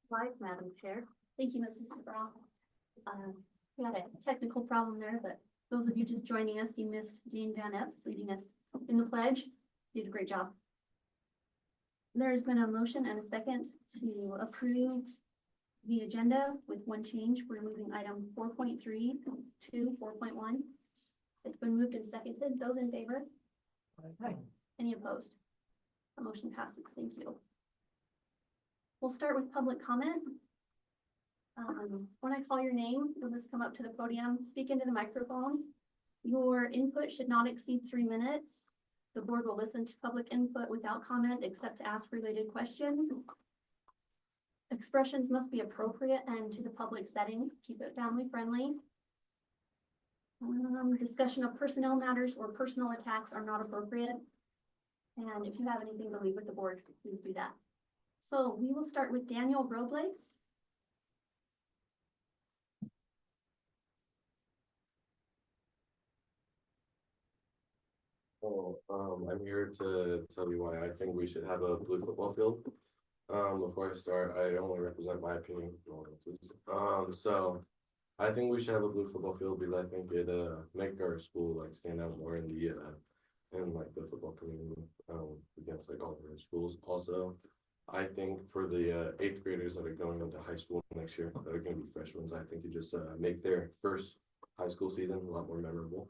Slide, Madam Chair. Thank you, Mrs. McGraw. We had a technical problem there, but those of you just joining us, you missed Dean Van Epps leading us in the pledge. You did a great job. There's been a motion and a second to approve the agenda with one change. We're moving item 4.3 to 4.1. It's been moved and seconded. Those in favor? Aye. Any opposed? The motion passes. Thank you. We'll start with public comment. When I call your name, you'll just come up to the podium, speak into the microphone. Your input should not exceed 3 minutes. The board will listen to public input without comment except to ask related questions. Expressions must be appropriate and to the public setting. Keep it family friendly. Discussion of personnel matters or personal attacks are not appropriate. And if you have anything to leave with the board, please do that. So we will start with Daniel Robles. I'm here to tell you why I think we should have a blue football field. Before I start, I only represent my opinion. So I think we should have a blue football field because I think it make our school like stand out more in the like the football community against like all of our schools. Also, I think for the 8th graders that are going into high school next year that are going to be freshmen, I think it just make their first high school season a lot more memorable.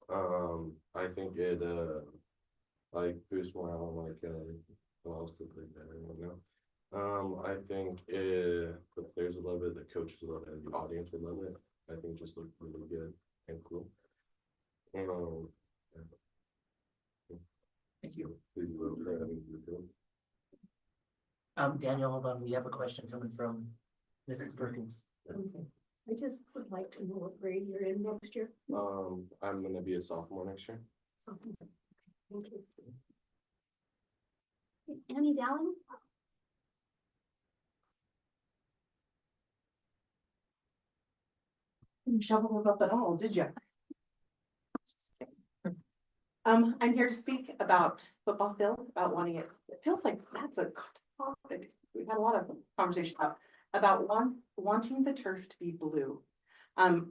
I think it like boosts morale and like who else to play better, you know. I think the players will love it, the coaches will love it, and the audience will love it. I think it just looked really good and cool. Thank you. Please vote for having the field. Daniel, hold on, we have a question coming from Mrs. Perkins. Okay. I just would like to know what grade you're in next year. I'm gonna be a sophomore next year. Something. Thank you. Annie Dowling. Didn't shovel them up at all, did you? I'm here to speak about football field, about wanting it. It feels like that's a topic we've had a lot of conversation about wanting the turf to be blue. I'm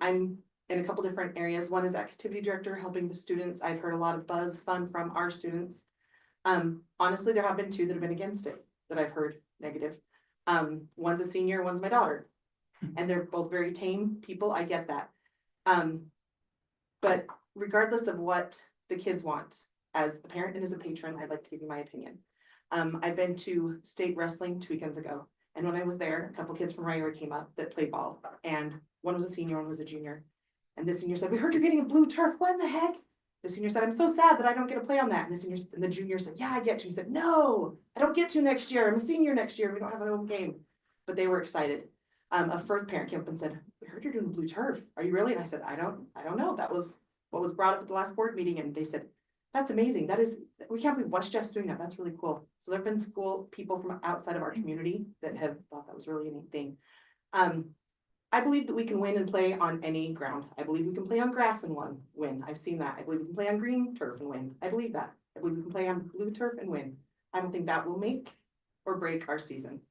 in a couple different areas. One is activity director, helping the students. I've heard a lot of fun from our students. Honestly, there have been 2 that have been against it that I've heard negative. One's a senior, one's my daughter, and they're both very tame people. I get that. But regardless of what the kids want, as a parent and as a patron, I'd like to give you my opinion. I've been to state wrestling 2 weekends ago, and when I was there, a couple kids from Ryrie came up that played ball, and one was a senior, one was a junior. And the senior said, "We heard you're getting a blue turf. What in the heck?" The senior said, "I'm so sad that I don't get to play on that." And the junior said, "Yeah, I get to." He said, "No, I don't get to next year. I'm a senior next year. We don't have a home game." But they were excited. A first parent came up and said, "We heard you're doing blue turf. Are you really?" And I said, I don't know. That was what was brought up at the last board meeting. And they said, "That's amazing. We can't believe West Jeff's doing that. That's really cool." So there've been school people from outside of our community that have thought that was really a neat thing. I believe that we can win and play on any ground. I believe we can play on grass and win. I've seen that. I believe we can play on green turf and win. I believe that. I believe we can play on blue turf and win. I don't think that will make or break our season.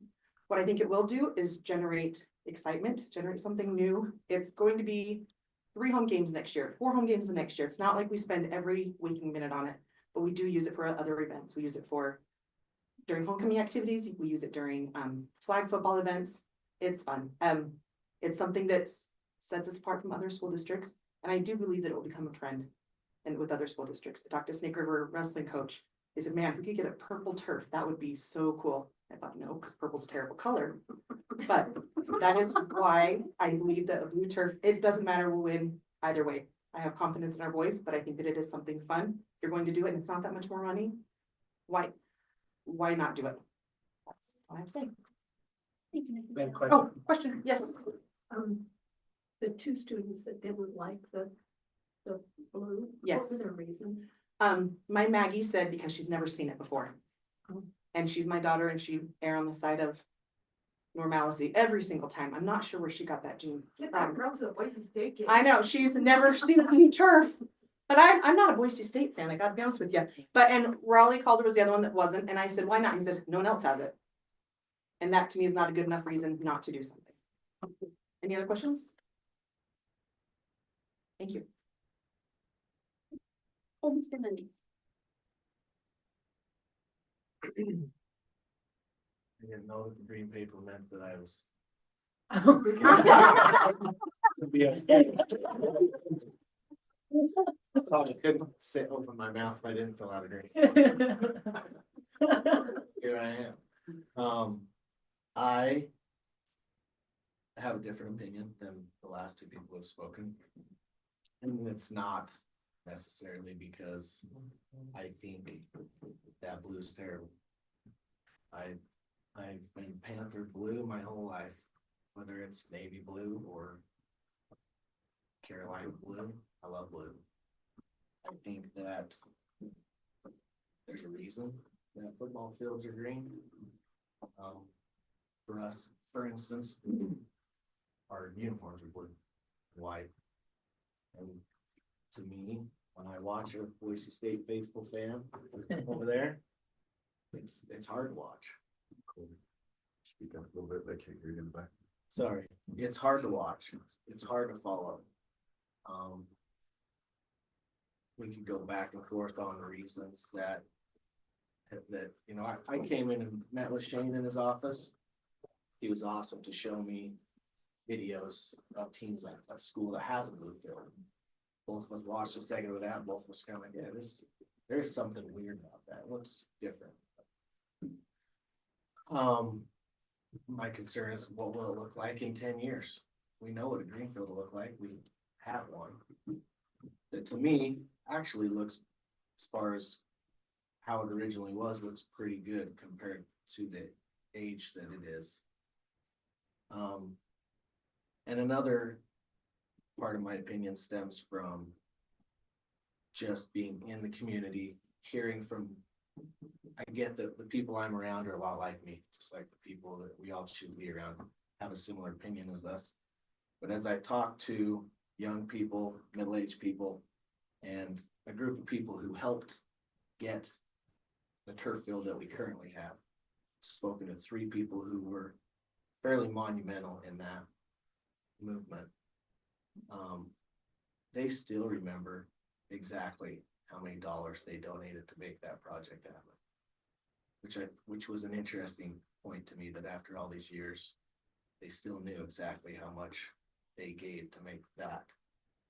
What I think it will do is generate excitement, generate something new. It's going to be 3 home games next year, 4 home games the next year. It's not like we spend every waking minute on it, but we do use it for other events. We use it for during homecoming activities. We use it during flag football events. It's fun. It's something that sets us apart from other school districts. And I do believe that it will become a trend and with other school districts. I talked to Snake River wrestling coach. They said, "Man, if we could get a purple turf, that would be so cool." I thought, no, because purple's a terrible color. But that is why I believe that a blue turf, it doesn't matter, we'll win either way. I have confidence in our boys, but I think that it is something fun. You're going to do it and it's not that much more money. Why not do it? That's all I'm saying. Thank you, Mrs. We have a Dowling. question. Oh, question, yes. The 2 students that didn't like the blue. Yes. What were their reasons? My Maggie said because she's never seen it before. Oh. And she's my daughter and she err on the side of normalcy every single time. I'm not sure where she got that gene Get from. that girl to the Boise State game. I know, she's never seen a blue turf. But I'm not a Boise State fan, I gotta be honest with you. And Raleigh Calder was the other one that wasn't, and I said, "Why not?" He said, "No one else has it." And that to me is not a good enough reason not to do something. Any other questions? Thank you. Colby Simmons. I didn't know that the green paper meant that I was. I thought I couldn't sit open my mouth if I didn't fill out a green. Here I am. I have a different opinion than the last two people who have spoken. And it's not necessarily because I think that blue is terrible. I've been Panther blue my whole life, whether it's navy blue or Carolina blue. I love blue. I think that there's a reason that football fields are green. For us, for instance, our uniforms are blue, and white. And to me, when I watch a Boise State faithful fan over there, it's hard to watch. Speak up a little bit, they can't hear you in the back. Sorry, it's hard to watch. It's hard to follow. We could go back and forth on the reasons that you know, I came in and met with Shane in his office. He was awesome to show me videos of teams like a school that has a blue field. Both of us watched a second of that, and both of us kind of like, yeah, there's something weird about that. It looks different. My concern is what will it look like in 10 years? We know what a green field will look like. We have one. That to me actually looks, as far as how it originally was, looks pretty good compared to the age that it is. And another part of my opinion stems from just being in the community, hearing from, I get that the people I'm around are a lot like me, just like the people that we all should be around have a similar opinion as us. But as I talk to young people, middle-aged people, and a group of people who helped get the turf field that we currently have, spoken to 3 people who were fairly monumental in that movement. They still remember exactly how many dollars they donated to make that project happen. Which was an interesting point to me, that after all these years, they still knew exactly how much they gave to make that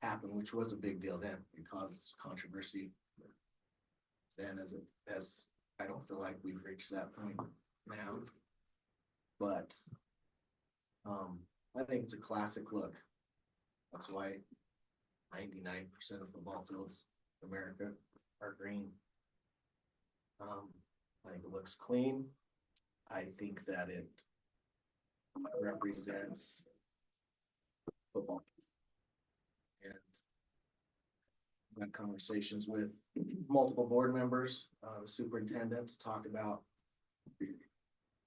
happen, which was a big deal then. It caused controversy then, as I don't feel like we've reached that point now. But I think it's a classic look. That's why 99% of football fields in America are green. I think it looks clean. I think that it represents football. And I've had conversations with multiple board members, the superintendent, to talk about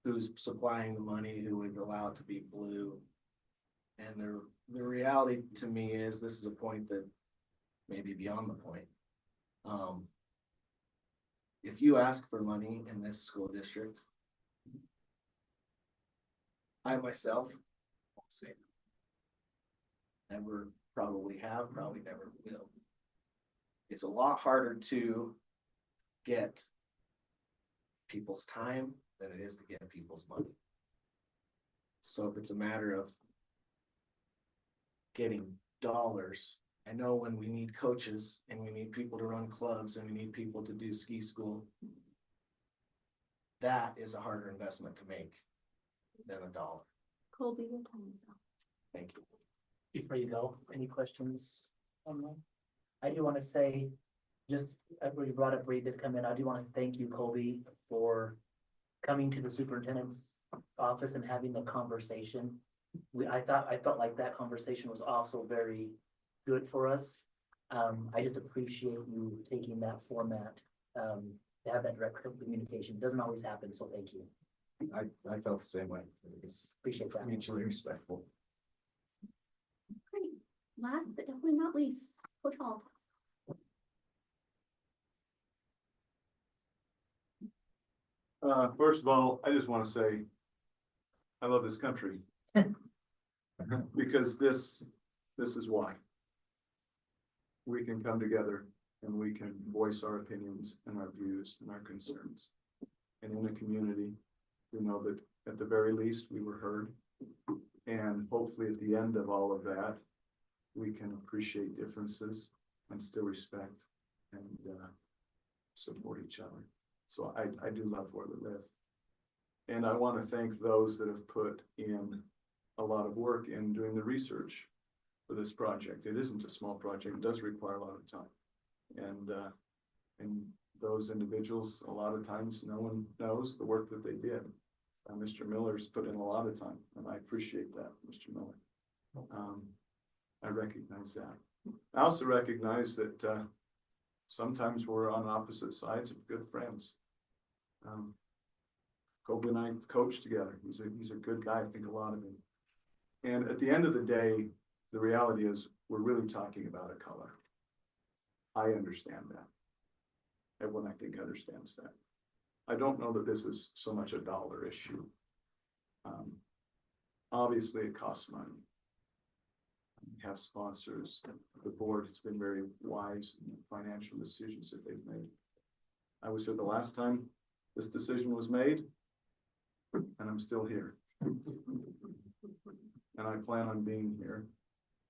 who's supplying the money, who would allow it to be blue. And the reality to me is, this is a point that may be beyond the point. If you ask for money in this school district, I myself won't say no. Never probably have, probably never will. It's a lot harder to get people's time than it is to get people's money. So if it's a matter of getting dollars, I know when we need coaches and we need people to run clubs and we need people to do ski school, that is a harder investment to make than $1. Colby, your time is up. Thank you. Before you go, any questions on that? I do want to say, just where you brought up where you did come in, I do want to thank you, Colby, for coming to the superintendent's office and having the conversation. I felt like that conversation was also very good for us. I just appreciate you taking that format, to have that direct communication. It doesn't always happen, so thank you. I felt the same way. It was Appreciate that. mutually respectful. Great. Last but definitely not least, Coach Hall. First of all, I just want to say, I love this country. Because this is why. We can come together and we can voice our opinions and our views and our concerns. And in the community, we know that at the very least, we were heard. And hopefully at the end of all of that, we can appreciate differences and still respect and support each other. So I do love where we live. And I want to thank those that have put in a lot of work in doing the research for this project. It isn't a small project, it does require a lot of time. And those individuals, a lot of times, no one knows the work that they did. Mr. Miller's put in a lot of time, and I appreciate that, Mr. Miller. I recognize that. I also recognize that sometimes we're on opposite sides of good friends. Kobe and I coached together. He's a good guy. I think a lot of him. And at the end of the day, the reality is we're really talking about a color. I understand that. Everyone, I think, understands that. I don't know that this is so much a dollar issue. Obviously, it costs money. We have sponsors. The board has been very wise in the financial decisions that they've made. I was here the last time this decision was made, and I'm still here. And I plan on being here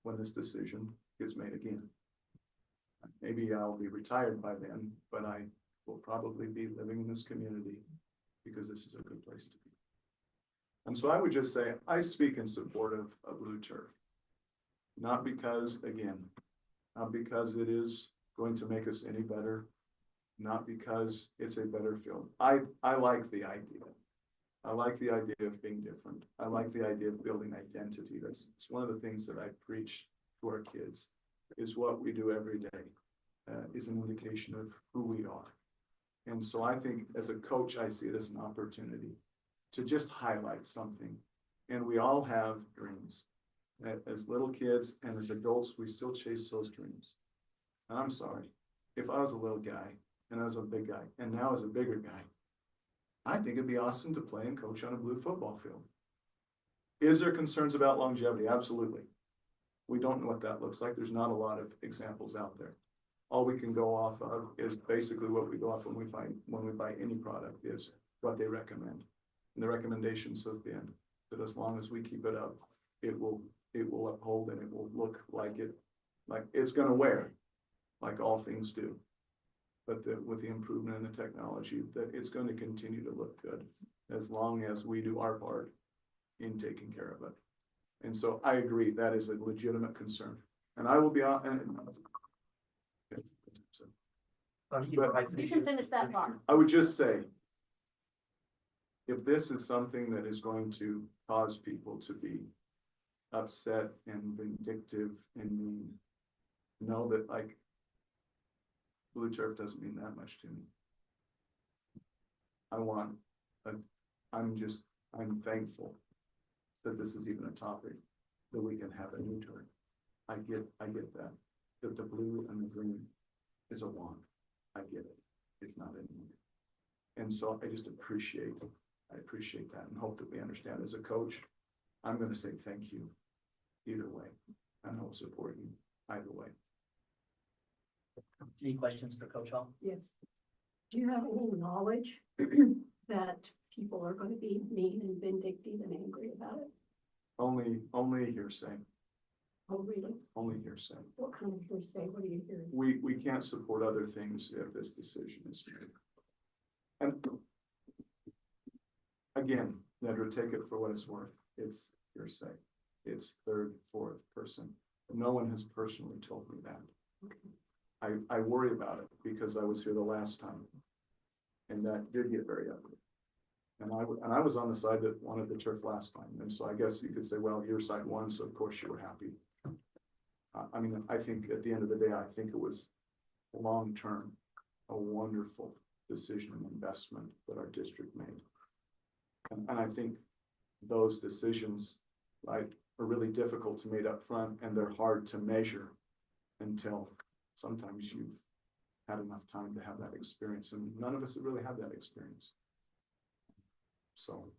when this decision gets made again. Maybe I'll be retired by then, but I will probably be living in this community because this is a good place to be. And so I would just say, I speak in support of Blue Turf. Not because, again, not because it is going to make us any better, not because it's a better field. I like the idea. I like the idea of being different. I like the idea of building identity. It's one of the things that I preach to our kids, is what we do every day is an indication of who we are. And so I think as a coach, I see it as an opportunity to just highlight something. And we all have dreams. As little kids and as adults, we still chase those dreams. And I'm sorry, if I was a little guy and I was a big guy and now as a bigger guy, I think it'd be awesome to play and coach on a blue football field. Is there concerns about longevity? Absolutely. We don't know what that looks like. There's not a lot of examples out there. All we can go off of is basically what we go off when we buy any product is what they recommend. And the recommendations have been that as long as we keep it up, it will uphold and it will look like it's going to wear, like all things do. But with the improvement in the technology, that it's going to continue to look good as long as we do our part in taking care of it. And so I agree, that is a legitimate concern. And I will be on. You can finish that part. I would just say, if this is something that is going to cause people to be upset and vindictive and mean, know that Blue Turf doesn't mean that much to me. I'm thankful that this is even a topic that we can have a new turf. I get that the blue and the green is a want. I get it. It's not a need. And so I just appreciate that and hope that we understand. As a coach, I'm going to say thank you either way, and I will support you either way. Any questions for Coach Hall? Yes. Do you have any knowledge that people are going to be mean and vindictive and angry about it? Only hearsay. Oh, really? Only hearsay. What kind of hearsay? What are you hearing? We can't support other things if this decision is made. And again, Nedra, take it for what it's worth. It's hearsay. It's third, fourth person. No one has personally told me that. Okay. I worry about it because I was here the last time, and that did get very ugly. And I was on the side that wanted the turf last time, and so I guess you could say, well, your side won, so of course you were happy. I mean, I think at the end of the day, I think it was long-term, a wonderful decision and investment that our district made. And I think those decisions, right, are really difficult to make up front, and they're hard to measure until sometimes you've had enough time to have that experience, and none of us have really had that experience. So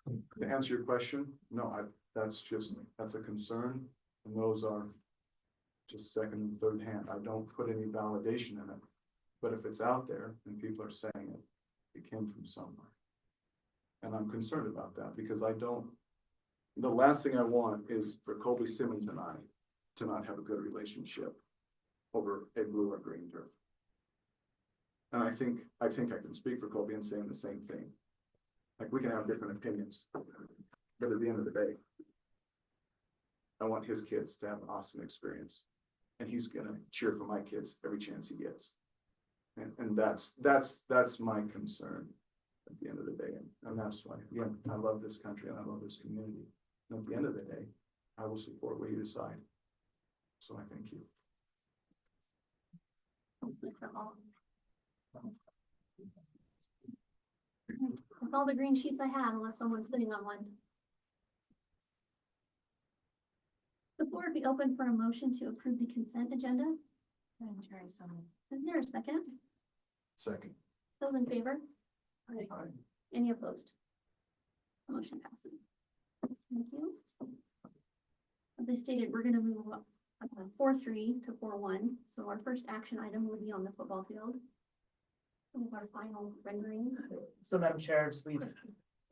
To answer your question, no, that's a concern, and those are just second and third hand. I don't put any validation in it. But if it's out there and people are saying it, it came from somewhere. And I'm concerned about that because the last thing I want is for Colby Simmons and I to not have a good relationship over a blue or green turf. And I think I can speak for Colby in saying the same thing. Like, we can have different opinions, but at the end of the day, I want his kids to have an awesome experience. And he's gonna cheer for my kids every chance he gets. And that's my concern at the end of the day. And that's why, again, I love this country and I love this community. And at the end of the day, I will support what you decide. So I thank you. Mr. Hall. With all the green sheets I have, unless someone's sitting on one. The floor would be open for a motion to approve the consent agenda. Is there a second? Second. Those in favor? Aye. Any opposed? Motion passes. Thank you. As they stated, we're gonna move up 4-3 to 4-1. So our first action item would be on the football field. Some of our final renderings. So Madam Chair, as we've,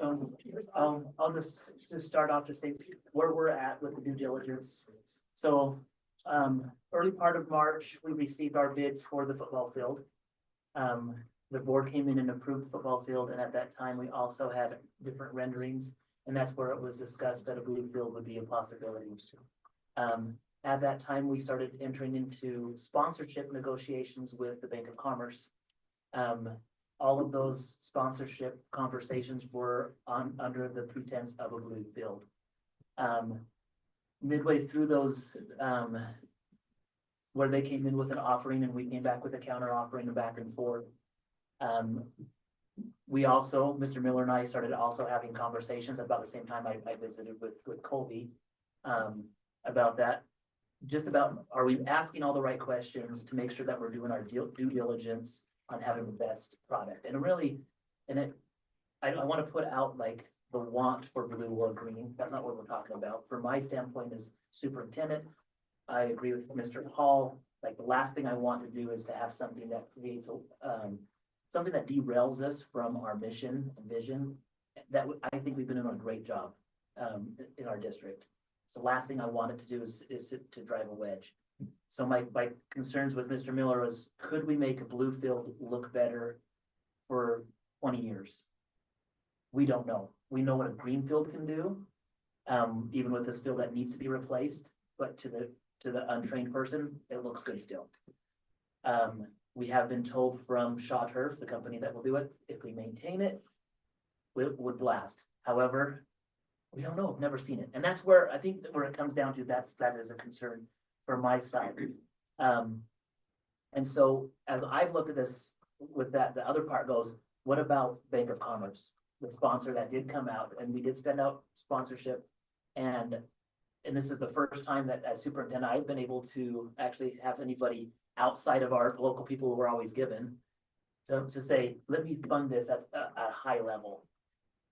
I'll just start off to say where we're at with the due diligence. So, early part of March, we received our bids for the football field. The board came in and approved the football field, and at that time, we also had different renderings, and that's where it was discussed that a blue field would be a possibility. At that time, we started entering into sponsorship negotiations with the Bank of Commerce. All of those sponsorship conversations were under the pretense of a blue field. Midway through those, where they came in with an offering and we came back with a counter offering and back and forth. We also, Mr. Miller and I started also having conversations about the same time I visited with Colby, about that. Just about, are we asking all the right questions to make sure that we're doing our due diligence on having the best product? And really, I want to put out like the want for blue or green. That's not what we're talking about. From my standpoint as superintendent, I agree with Mr. Hall. Like, the last thing I want to do is to have something that creates something that derails us from our mission and vision. I think we've been doing a great job in our district. So the last thing I wanted to do is to drive a wedge. So my concerns with Mr. Miller was, could we make a blue field look better for 20 years? We don't know. We know what a green field can do, even with this field that needs to be replaced, but to the untrained person, it looks good still. We have been told from Shaw Turf, the company that will do it, if we maintain it, it would last. However, we don't know, never seen it. And that's where I think where it comes down to, that is a concern for my side. And so as I've looked at this with that, the other part goes, what about Bank of Commerce, the sponsor that did come out, and we did spend out sponsorship. And this is the first time that as superintendent, I've been able to actually have anybody outside of our local people who we're always given. So to say, let me fund this at a high level.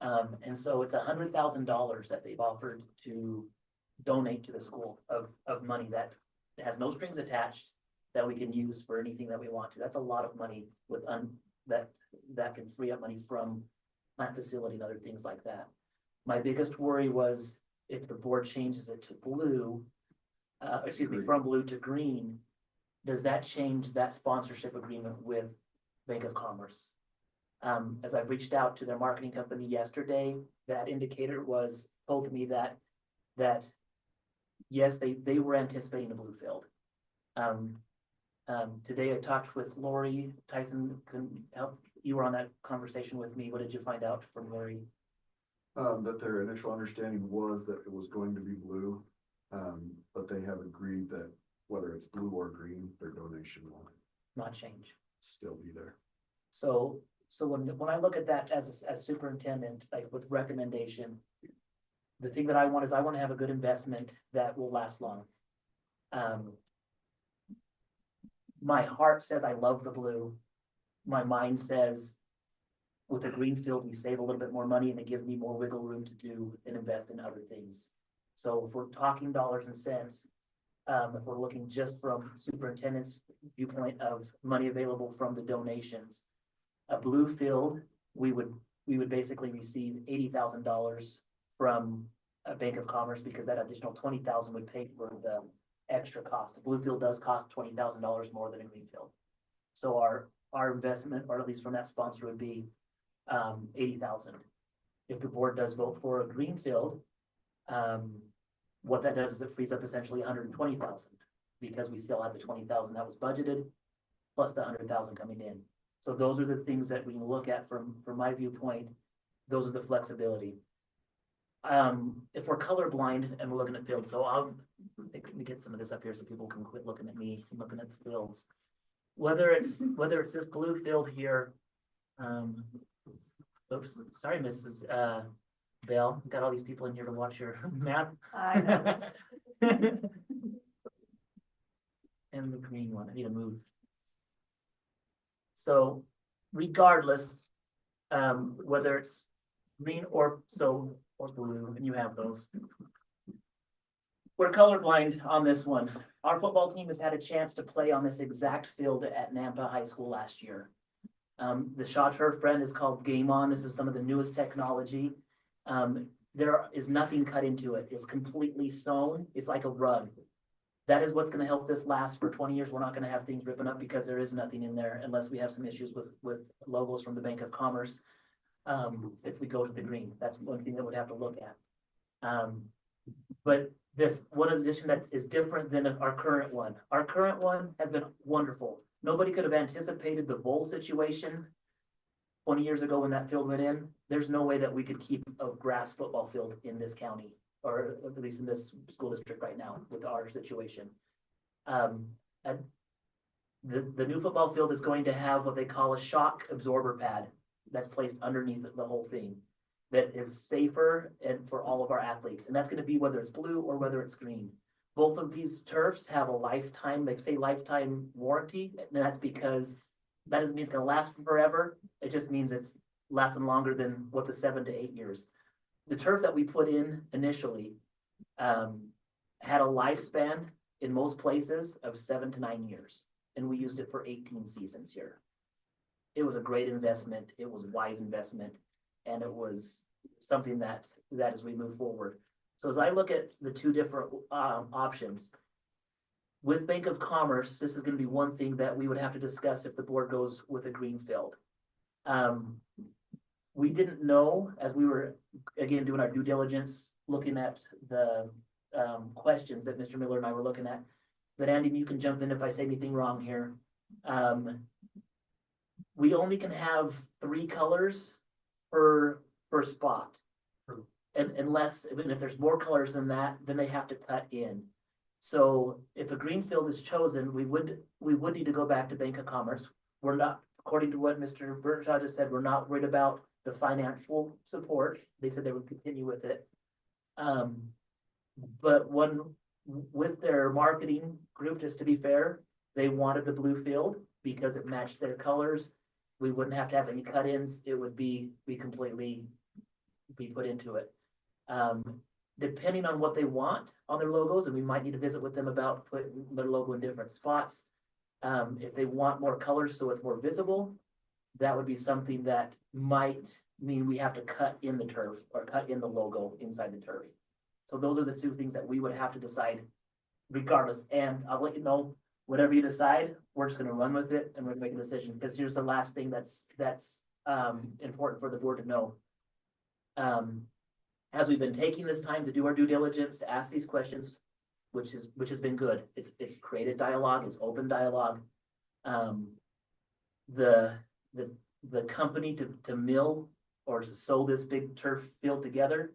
And so it's $100,000 that they've offered to donate to the school of money that has no strings attached, that we can use for anything that we want to. That's a lot of money with that can free up money from plant facility and other things like that. My biggest worry was if the board changes it to blue, from blue to green, does that change that sponsorship agreement with Bank of Commerce? As I've reached out to their marketing company yesterday, that indicator was told to me that yes, they were anticipating a blue field. Today I talked with Lori Tyson. Can help. You were on that conversation with me. What did you find out from Lori? That their initial understanding was that it was going to be blue, but they have agreed that whether it's blue or green, their donation will Not change. still be there. So when I look at that as superintendent, like with recommendation, the thing that I want is I want to have a good investment that will last long. My heart says I love the blue. My mind says With a greenfield, we save a little bit more money and it gives me more wiggle room to do and invest in other things. So if we're talking dollars and cents, if we're looking just from superintendent's viewpoint of money available from the donations, a blue field, we would basically receive $80,000 from a Bank of Commerce because that additional 20,000 would pay for the extra cost. A blue field does cost $20,000 more than a green field. So our investment, or at least from that sponsor, would be 80,000. If the board does vote for a green field, what that does is it frees up essentially 120,000 because we still have the 20,000 that was budgeted plus the 100,000 coming in. So those are the things that we can look at from my viewpoint. Those are the flexibility. If we're colorblind and we're looking at fields, so let me get some of this up here so people can quit looking at me and looking at the fields. Whether it's this blue field here, oops, sorry, Mrs. Bell, got all these people in here to watch your map. I noticed. And the green one, I need to move. So regardless, whether it's green or blue, and you have those. We're colorblind on this one. Our football team has had a chance to play on this exact field at Nampa High School last year. The Shaw Turf brand is called Game On. This is some of the newest technology. There is nothing cut into it. It's completely sewn. It's like a rug. That is what's going to help this last for 20 years. We're not going to have things ripping up because there is nothing in there unless we have some issues with logos from the Bank of Commerce. If we go to the green, that's one thing that we'd have to look at. But this one addition that is different than our current one. Our current one has been wonderful. Nobody could have anticipated the bowl situation 20 years ago when that field went in. There's no way that we could keep a grass football field in this county, or at least in this school district right now with our situation. The new football field is going to have what they call a shock absorber pad that's placed underneath the whole thing that is safer and for all of our athletes. And that's going to be whether it's blue or whether it's green. Both of these turfs have a lifetime, they say lifetime warranty, and that's because that doesn't mean it's going to last forever. It just means it's lasting longer than what the 7 to 8 years. The turf that we put in initially had a lifespan in most places of 7 to 9 years, and we used it for 18 seasons here. It was a great investment. It was a wise investment, and it was something that as we move forward. So as I look at the two different options, with Bank of Commerce, this is going to be one thing that we would have to discuss if the board goes with a green field. We didn't know, as we were, again, doing our due diligence, looking at the questions that Mr. Miller and I were looking at, but Andy, you can jump in if I say anything wrong here. We only can have 3 colors per spot. And unless, and if there's more colors than that, then they have to cut in. So if a green field is chosen, we would need to go back to Bank of Commerce. We're not, according to what Mr. Burnshaw just said, we're not worried about the financial support. They said they would continue with it. But with their marketing group, just to be fair, they wanted the blue field because it matched their colors. We wouldn't have to have any cut-ins. It would be completely put into it. Depending on what they want on their logos, and we might need to visit with them about putting their logo in different spots. If they want more colors so it's more visible, that would be something that might mean we have to cut in the turf or cut in the logo inside the turf. So those are the 2 things that we would have to decide regardless. And I'll let you know, whatever you decide, we're just going to run with it and we're going to make a decision, because here's the last thing that's important for the board to know. As we've been taking this time to do our due diligence, to ask these questions, which has been good. It's created dialogue, it's open dialogue. The company to mill or to sew this big turf field together,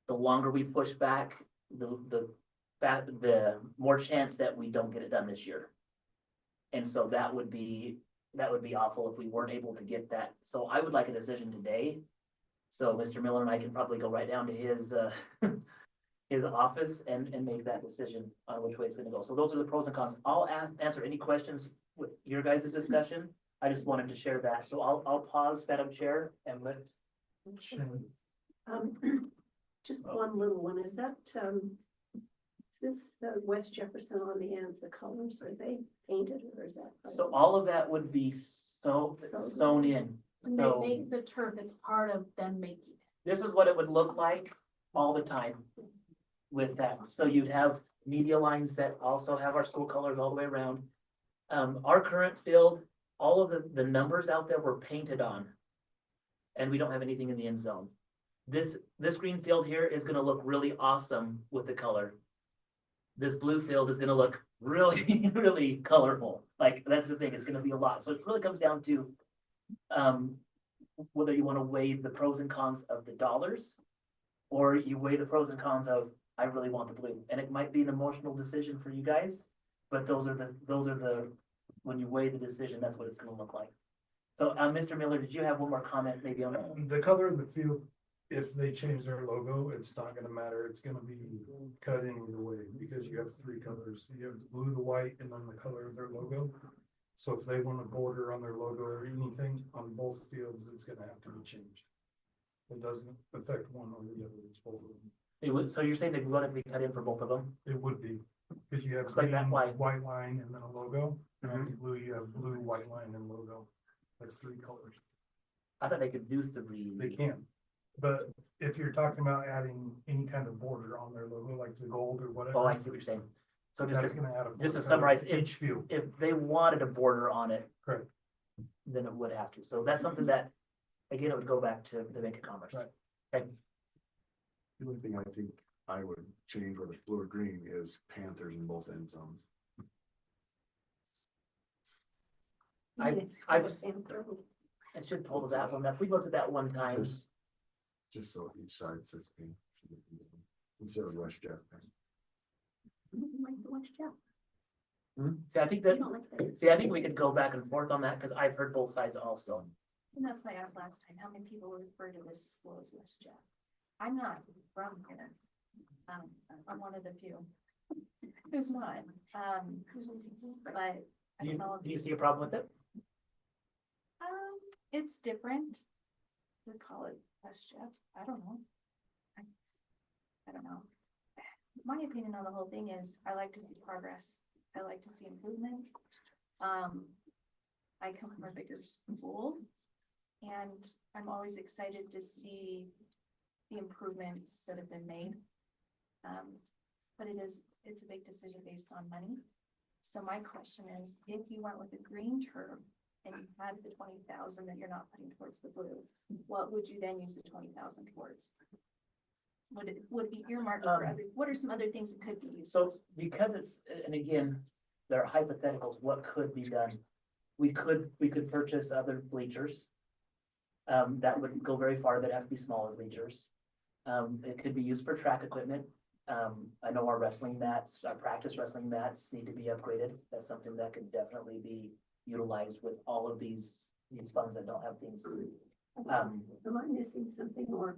the longer we push back, the more chance that we don't get it done this year. And so that would be awful if we weren't able to get that. So I would like a decision today. So Mr. Miller and I can probably go right down to his his office and make that decision on which way it's going to go. So those are the pros and cons. I'll answer any questions with your guys' discussion. I just wanted to share that, so I'll pause, Madam Chair, and let. Just one little one, is that, is this the West Jefferson on the ends, the colors, are they painted or is that? So all of that would be sewn in, And they so make the turf, it's part of them making it. this is what it would look like all the time. With that, so you'd have media lines that also have our school colors all the way around. Our current field, all of the numbers out there were painted on. And we don't have anything in the end zone. This green field here is gonna look really awesome with the color. This blue field is gonna look really, really colorful, like, that's the thing, it's gonna be a lot, so it really comes down to. Whether you wanna weigh the pros and cons of the dollars. Or you weigh the pros and cons of, I really want the blue, and it might be an emotional decision for you guys. But those are the, when you weigh the decision, that's what it's gonna look like. So, Mr. Miller, did you have one more comment maybe on that? The color of the field, if they change their logo, it's not gonna matter, it's gonna be cut in either way, because you have three colors, you have the blue, the white, and then the color of their logo. So if they want a border on their logo or anything on both fields, it's gonna have to be changed. It doesn't affect one or the other, it's both of them. It would, so you're saying they would have to be cut in for both of them? It would be, because you have Explain that, green, why? white line and then a logo, and Mhm. on blue, you have blue, white line and logo. That's three colors. I thought they could do three. They can, but if you're talking about adding any kind of border on their logo, like the gold or whatever. Oh, I see what you're saying. So That's just, gonna add a. just to fourth color summarize, Each field, if they wanted a border on it, correct. then it would have to, so that's something that, again, it would go back to the Bank of Commerce. Right. Okay, The only thing I think I would change whether it's blue or green is Panthers in both end zones. I've I should pull that one up, we looked at that one time. Just so each side says pink. Instead of West Jeff. See, I think that, see, I think we could go back and forth on that, cause I've heard both sides also. And that's why I asked last time, how many people refer to this school as West Jeff? I'm not from here. I'm one of the few who's not, but I Do don't know. do you see a problem with it? It's different. To call it West Jeff, I don't know. I don't know. My opinion on the whole thing is, I like to see progress. I like to see improvement. I come from a bigger school. And I'm always excited to see the improvements that have been made. But it's a big decision based on money. So my question is, if you went with a green term and you had the 20,000 that you're not putting towards the blue, what would you then use the 20,000 towards? Would it be earmarked for other, what are some other things that could be used? So because it's, and again, there are hypotheticals, what could be done? We could purchase other bleachers. That would go very far, that'd have to be smaller bleachers. It could be used for track equipment. I know our wrestling mats, our practice wrestling mats need to be upgraded. That's something that could definitely be utilized with all of these funds that don't have things. Am I missing something, or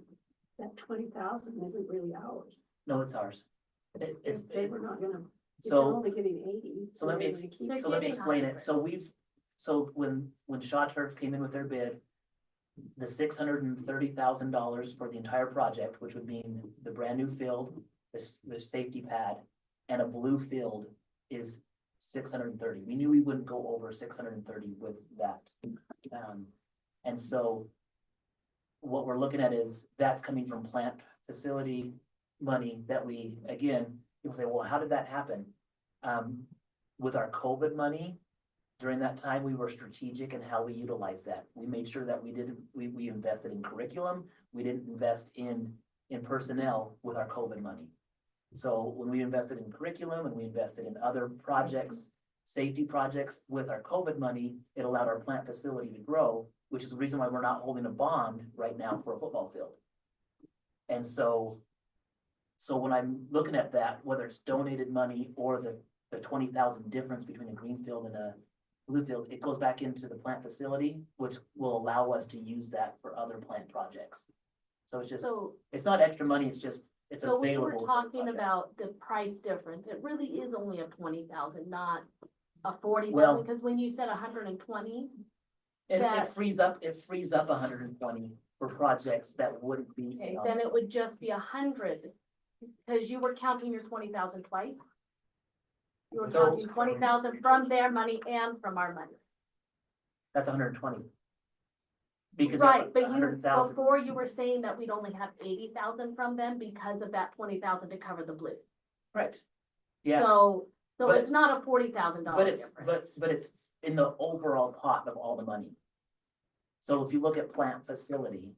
that 20,000 isn't really ours? No, it's ours. It's, If they were not gonna, if they're so, only giving 80. so let me, they're gonna keep- so let me explain it. So when Shaw Turf came in with their bid, the $630,000 for the entire project, which would mean the brand new field, the safety pad, and a blue field is 630. We knew we wouldn't go over 630 with that. And so what we're looking at is that's coming from plant facility money that we, again, people say, well, how did that happen? With our COVID money, during that time, we were strategic in how we utilized that. We made sure that we invested in curriculum. We didn't invest in personnel with our COVID money. So when we invested in curriculum and we invested in other projects, safety projects with our COVID money, it allowed our plant facility to grow, which is the reason why we're not holding a bond right now for a football field. And so when I'm looking at that, whether it's donated money or the 20,000 difference between a green field and a blue field, it goes back into the plant facility, which will allow us to use that for other plant projects. So it's just, So, it's not extra money, it's just, it's so we available. were for the talking project. about the price difference. It really is only a 20,000, not a 40,000, Well- because when you said 120, It that, frees up 120 for projects that wouldn't be. okay, on then this. it would just be 100. Cause you were counting your 20,000 twice. You were So- counting 20,000 from their money and from our money. That's 120. Because you have Right, but you, 100,000. before you were saying that we'd only have 80,000 from them because of that 20,000 to cover the blue. Right. Yeah, So But- it's not a $40,000 but it's, difference. but it's in the overall pot of all the money. So if you look at plant facility.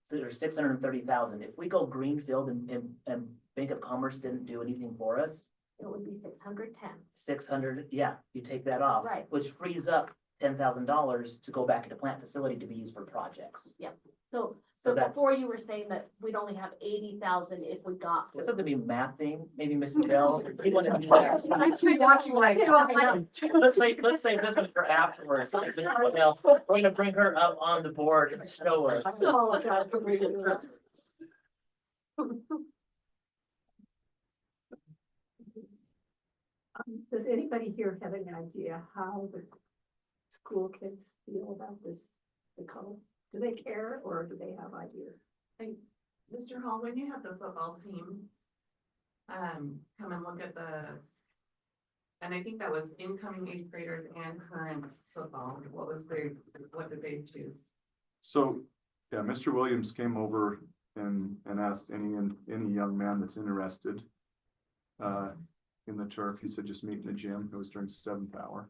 So there's 630,000. If we go greenfield and Bank of Commerce didn't do anything for us, It would be 610. 600, yeah, you take that off. Right. Which frees up $10,000 to go back into plant facility to be used for projects. So So that's- before you were saying that we'd only have 80,000 if we got. This is gonna be a math thing, maybe Mrs. Bell. You wanna do that? I'm too watching like. Let's say this one for afterwards. Mrs. Bell, we're gonna bring her up on the board and show us. apologize for bringing it up. Does anybody here have any idea how the school kids feel about this, the color? Do they care or do they have ideas? Mr. Hall, when you have the football team, come and look at and I think that was incoming eighth graders and current football, what did they choose? So, yeah, Mr. Williams came over and asked any young man that's interested. In the turf, he said, just meet in the gym. It was during 7th hour.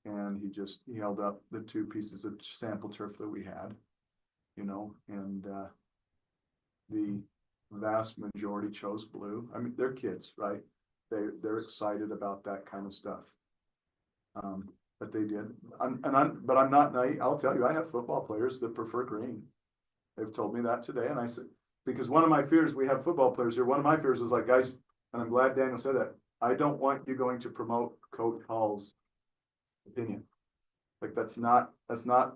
And he held up the 2 pieces of sample turf that we had. You know, and the vast majority chose blue. I mean, they're kids, right? They're excited about that kind of stuff. But they did. But I'm not naive. I'll tell you, I have football players that prefer green. They've told me that today, and I said, because one of my fears, we have football players here, one of my fears was like, guys, and I'm glad Daniel said that, I don't want you going to promote Coach Hall's opinion. Like, that's not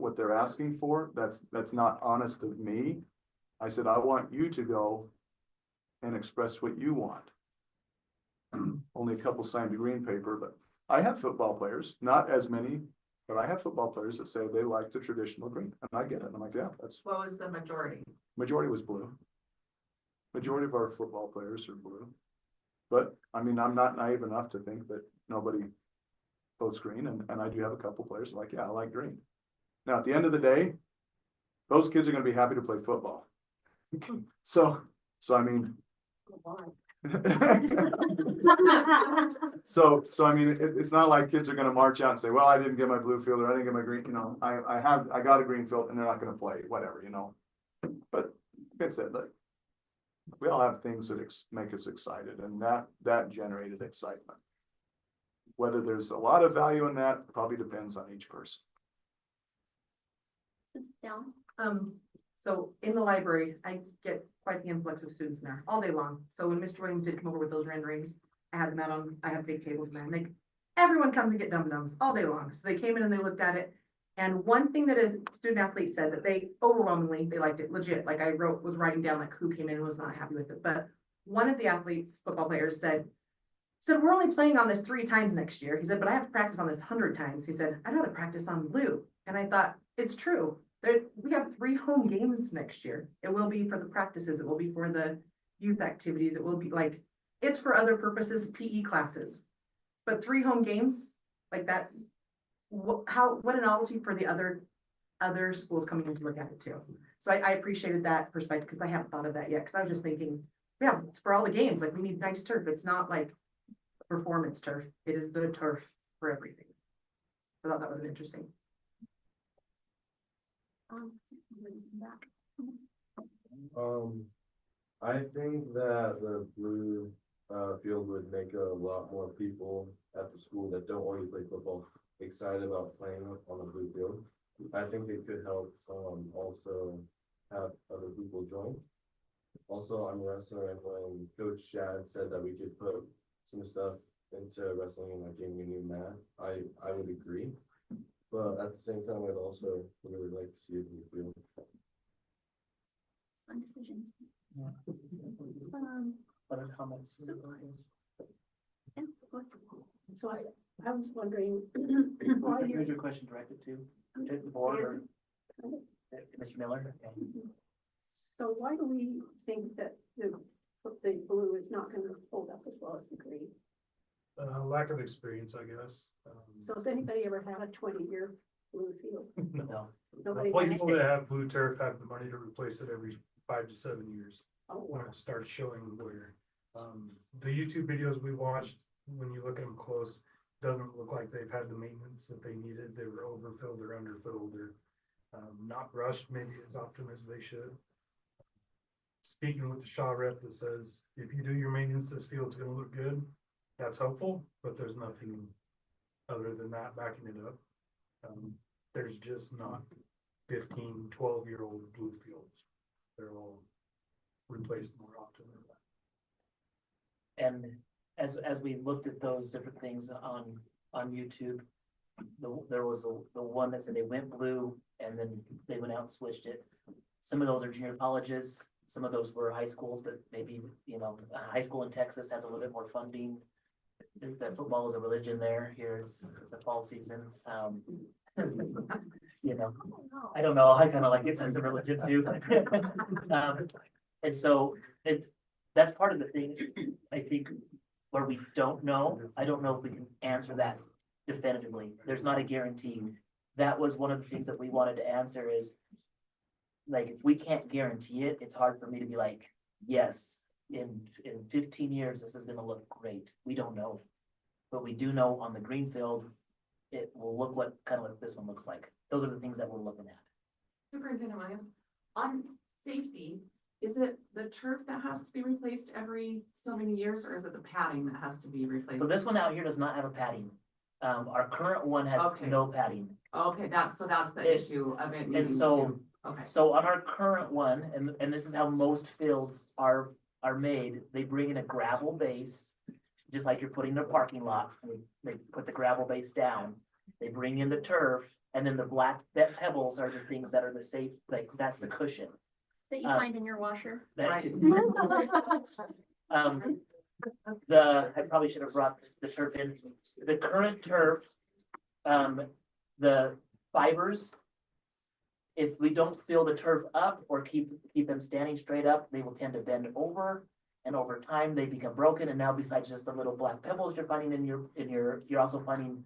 what they're asking for. That's not honest of me. I said, I want you to go and express what you want. Only a couple signed a green paper, but I have football players, not as many, but I have football players that say they like the traditional green, and I get it. I'm like, yeah, What was the majority? majority was blue. Majority of our football players are blue. But I mean, I'm not naive enough to think that nobody votes green, and I do have a couple players like, yeah, I like green. Now, at the end of the day, those kids are gonna be happy to play football. So I mean. So I mean, it's not like kids are gonna march out and say, well, I didn't get my blue field or I didn't get my green, you know, I got a green field and they're not gonna play, whatever, you know. But like I said, like, we all have things that make us excited, and that generated excitement. Whether there's a lot of value in that probably depends on each person. Down. So in the library, I get quite the influx of students in there all day long. So when Mr. Williams did come over with those renderings, I had them out I have big tables in there, and everyone comes and get dum-dums all day long. So they came in and they looked at it. And one thing that a student athlete said that they overwhelmingly, they liked it legit. Like I was writing down like who came in and was not happy with it. But one of the athletes, football players said, we're only playing on this 3 times next year. He said, but I have to practice on this 100 times. He said, I'd rather practice on blue. And I thought, it's true. We have 3 home games next year. It will be for the practices. It will be for the youth activities. It will be like, it's for other purposes, PE classes. But 3 home games, like that's, what a novelty for the other schools coming in to look at it too. So I appreciated that perspective because I haven't thought of that yet. Because I was just thinking, yeah, it's for all the games. Like we need nice turf. It's not like performance turf. It is the turf for everything. I thought that was interesting. I think that the blue field would make a lot more people at the school that don't already play football excited about playing on the blue field. I think it could help also have other people join. Also, I'm a wrestler, and when Coach Shad said that we could put some stuff into wrestling and like giving a new mat, I would agree. But at the same time, I'd also really like to see a blue field. Fun decision. Other comments? Yeah, go ahead. So I was wondering. Who's why the- you're- who's your question directed to the board or Mr. Miller? Okay. So why do we think that the blue is not gonna hold up as well as the green? Lack of experience, I guess. So has anybody ever had a 20-year blue field? No. Nobody Boise has? People that have blue turf have the money to replace it every 5 to 7 years Oh, when wow. it starts showing wear. The YouTube videos we watched, when you look at them close, doesn't look like they've had the maintenance that they needed. They were overfilled or underfilled or not brushed maybe as often as they should. Speaking with the Shaw rep that says, if you do your maintenance, this field's gonna look good, that's helpful, but there's nothing other than that backing it up. There's just not 15, 12-year-old blue fields. They're all replaced more often than that. And as we looked at those different things on YouTube, there was the one that said they went blue and then they went out and switched it. Some of those are junior colleges, some of those were high schools, but maybe, you know, a high school in Texas has a little bit more funding. That football is a religion there. Here it's a fall season. You know, I don't know. I kind of like it as a religion too. And so that's part of the thing, I think, where we don't know. I don't know if we can answer that definitively. There's not a guarantee. That was one of the things that we wanted to answer is, like, if we can't guarantee it, it's hard for me to be like, yes, in 15 years, this is gonna look great. We don't know. But we do know on the green field, it will look kind of like this one looks like. Those are the things that we're looking at. Superintendent Williams, on safety, is it the turf that has to be replaced every so many years, or is it the padding that has to be replaced? So this one out here does not have a padding. Our current one has Okay. no padding. Okay, that's the It- issue of it. And needing so, to- Okay, so on our current one, and this is how most fields are made, they bring in a gravel base. Just like you're putting in a parking lot, they put the gravel base down. They bring in the turf, and then the black pebbles are the things that are the safe, like, that's the cushion. That you Uh, find in your washer. That- right. I probably should have brought the turf in. The current turf, the fibers, if we don't fill the turf up or keep them standing straight up, they will tend to bend over. And over time, they become broken. And now besides just the little black pebbles you're finding you're also finding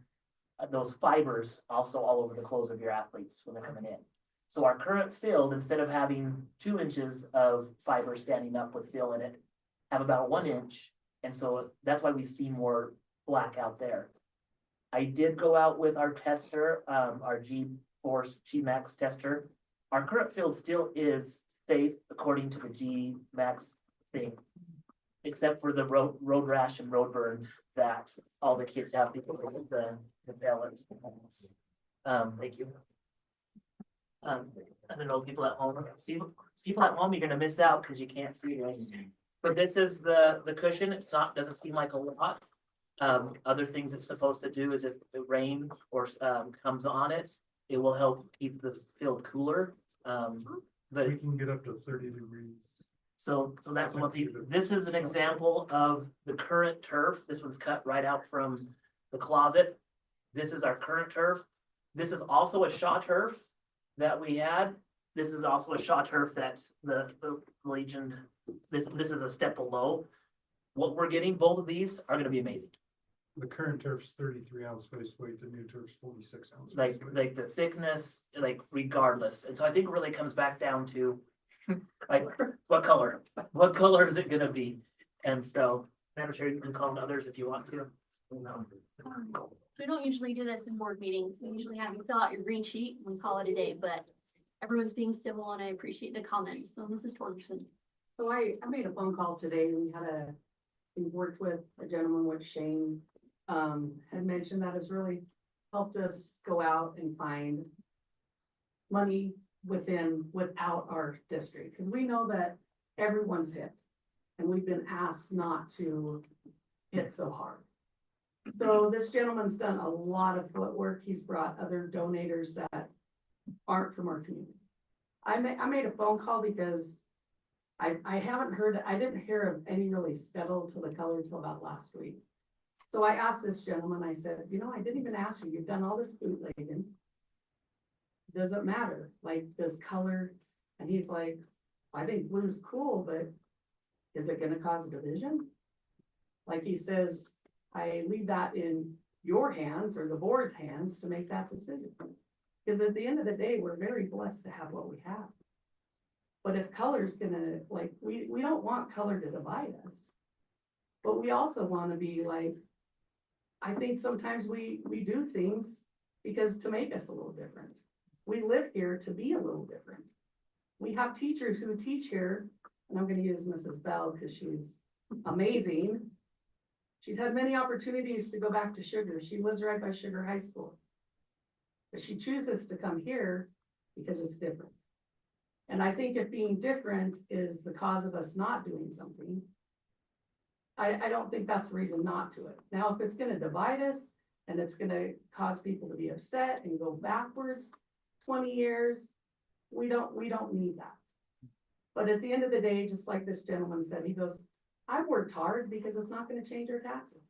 those fibers also all over the clothes of your athletes when they're coming in. So our current field, instead of having 2 inches of fiber standing up with fill in it, have about 1 inch. And so that's why we see more black out there. I did go out with our tester, our G-Force G-Max tester. Our current field still is safe according to the G-Max thing. Except for the road rash and road burns that all the kids have because of the pellets. Thank you. I don't know, people at home, people at home, you're gonna miss out because you can't see this. But this is the cushion. It's not, doesn't seem like a lot. Other things it's supposed to do is if the rain or comes on it, it will help keep the field cooler. But We can get up to 30 degrees. so that's one thing. This is an example of the current turf. This one's cut right out from the closet. This is our current turf. This is also a Shaw turf that we had. This is also a Shaw turf that the Legion, this is a step below. What we're getting, both of these are gonna be amazing. The current turf's 33-ounce face weight, the new turf's 46-ounce. Like the thickness, like regardless. And so I think it really comes back down to like, what color is it gonna be? And so, Madam Chair, you can call on others if you want to. We don't usually do this in board meetings. We usually have you fill out your green sheet and we call it a day, but everyone's being civil and I appreciate the comments. So Mrs. Torgerson. So I made a phone call today. We worked with a gentleman with Shane, had mentioned that has really helped us go out and find money without our district, because we know that everyone's hit. And we've been asked not to hit so hard. So this gentleman's done a lot of footwork. He's brought other donators that aren't from our community. I made a phone call because I didn't hear of any really scuttle to the color till about last week. So I asked this gentleman, I said, you know, I didn't even ask you, you've done all this bootlegging. Does it matter? Like, does color? And he's like, I think blue's cool, but is it gonna cause a division? Like he says, I leave that in your hands or the board's hands to make that decision. Because at the end of the day, we're very blessed to have what we have. But if color's gonna, like, we don't want color to divide us. But we also wanna be like, I think sometimes we do things because to make us a little different. We live here to be a little different. We have teachers who teach here, and I'm gonna use Mrs. Bell because she's amazing. She's had many opportunities to go back to Sugar. She lives right by Sugar High School. But she chooses to come here because it's different. And I think if being different is the cause of us not doing something, I don't think that's the reason not to it. Now, if it's gonna divide us and it's gonna cause people to be upset and go backwards 20 years, we don't need that. But at the end of the day, just like this gentleman said, he goes, I've worked hard because it's not gonna change our taxes.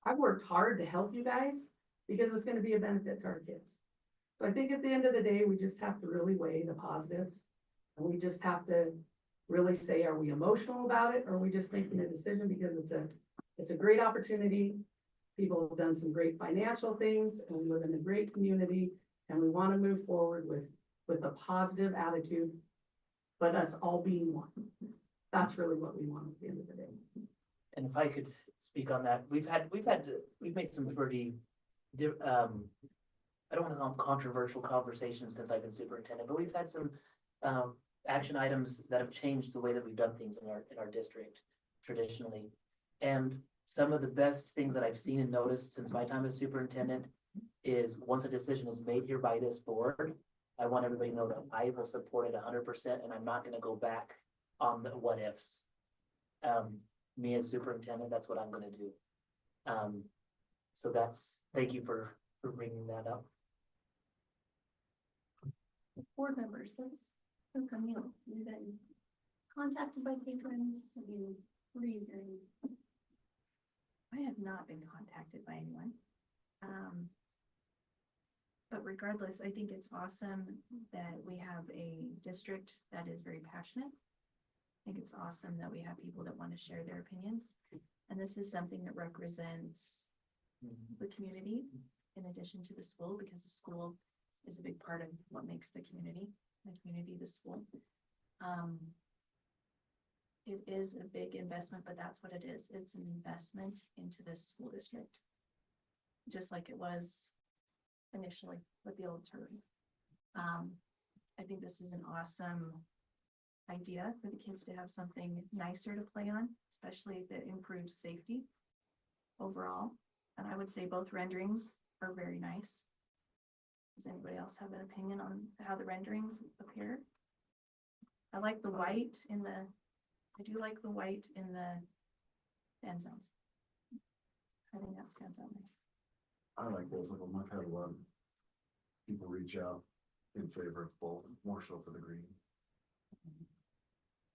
I've worked hard to help you guys because it's gonna be a benefit to our kids. So I think at the end of the day, we just have to really weigh the positives. And we just have to really say, are we emotional about it? Or are we just making a decision because it's a great opportunity. People have done some great financial things and we live in a great community and we want to move forward with a positive attitude, but us all being one. That's really what we want at the end of the day. And if I could speak on that, we've made some pretty, I don't want to call them controversial conversations since I've been superintendent, but we've had some, action items that have changed the way that we've done things in our district traditionally. And some of the best things that I've seen and noticed since my time as superintendent is once a decision is made here by this board, I want everybody to know that I will support it 100% and I'm not gonna go back on the what ifs. Me as superintendent, that's what I'm gonna do. So thank you for bringing that up. Board members, let's hear from you. You've been contacted by patrons. What are you hearing? I have not been contacted by anyone. But regardless, I think it's awesome that we have a district that is very passionate. I think it's awesome that we have people that want to share their opinions. And this is something that represents the community in addition to the school, because the school is a big part of what makes the community the school. It is a big investment, but that's what it is. It's an investment into this school district. Just like it was initially with the old turf. I think this is an awesome idea for the kids to have something nicer to play on, especially if it improves safety overall. And I would say both renderings are very nice. Does anybody else have an opinion on how the renderings appear? I like the white in the, I do like the white in the end zones. I think that stands out nice. I like both of them. I've had a lot of people reach out in favor of both, more so for the green.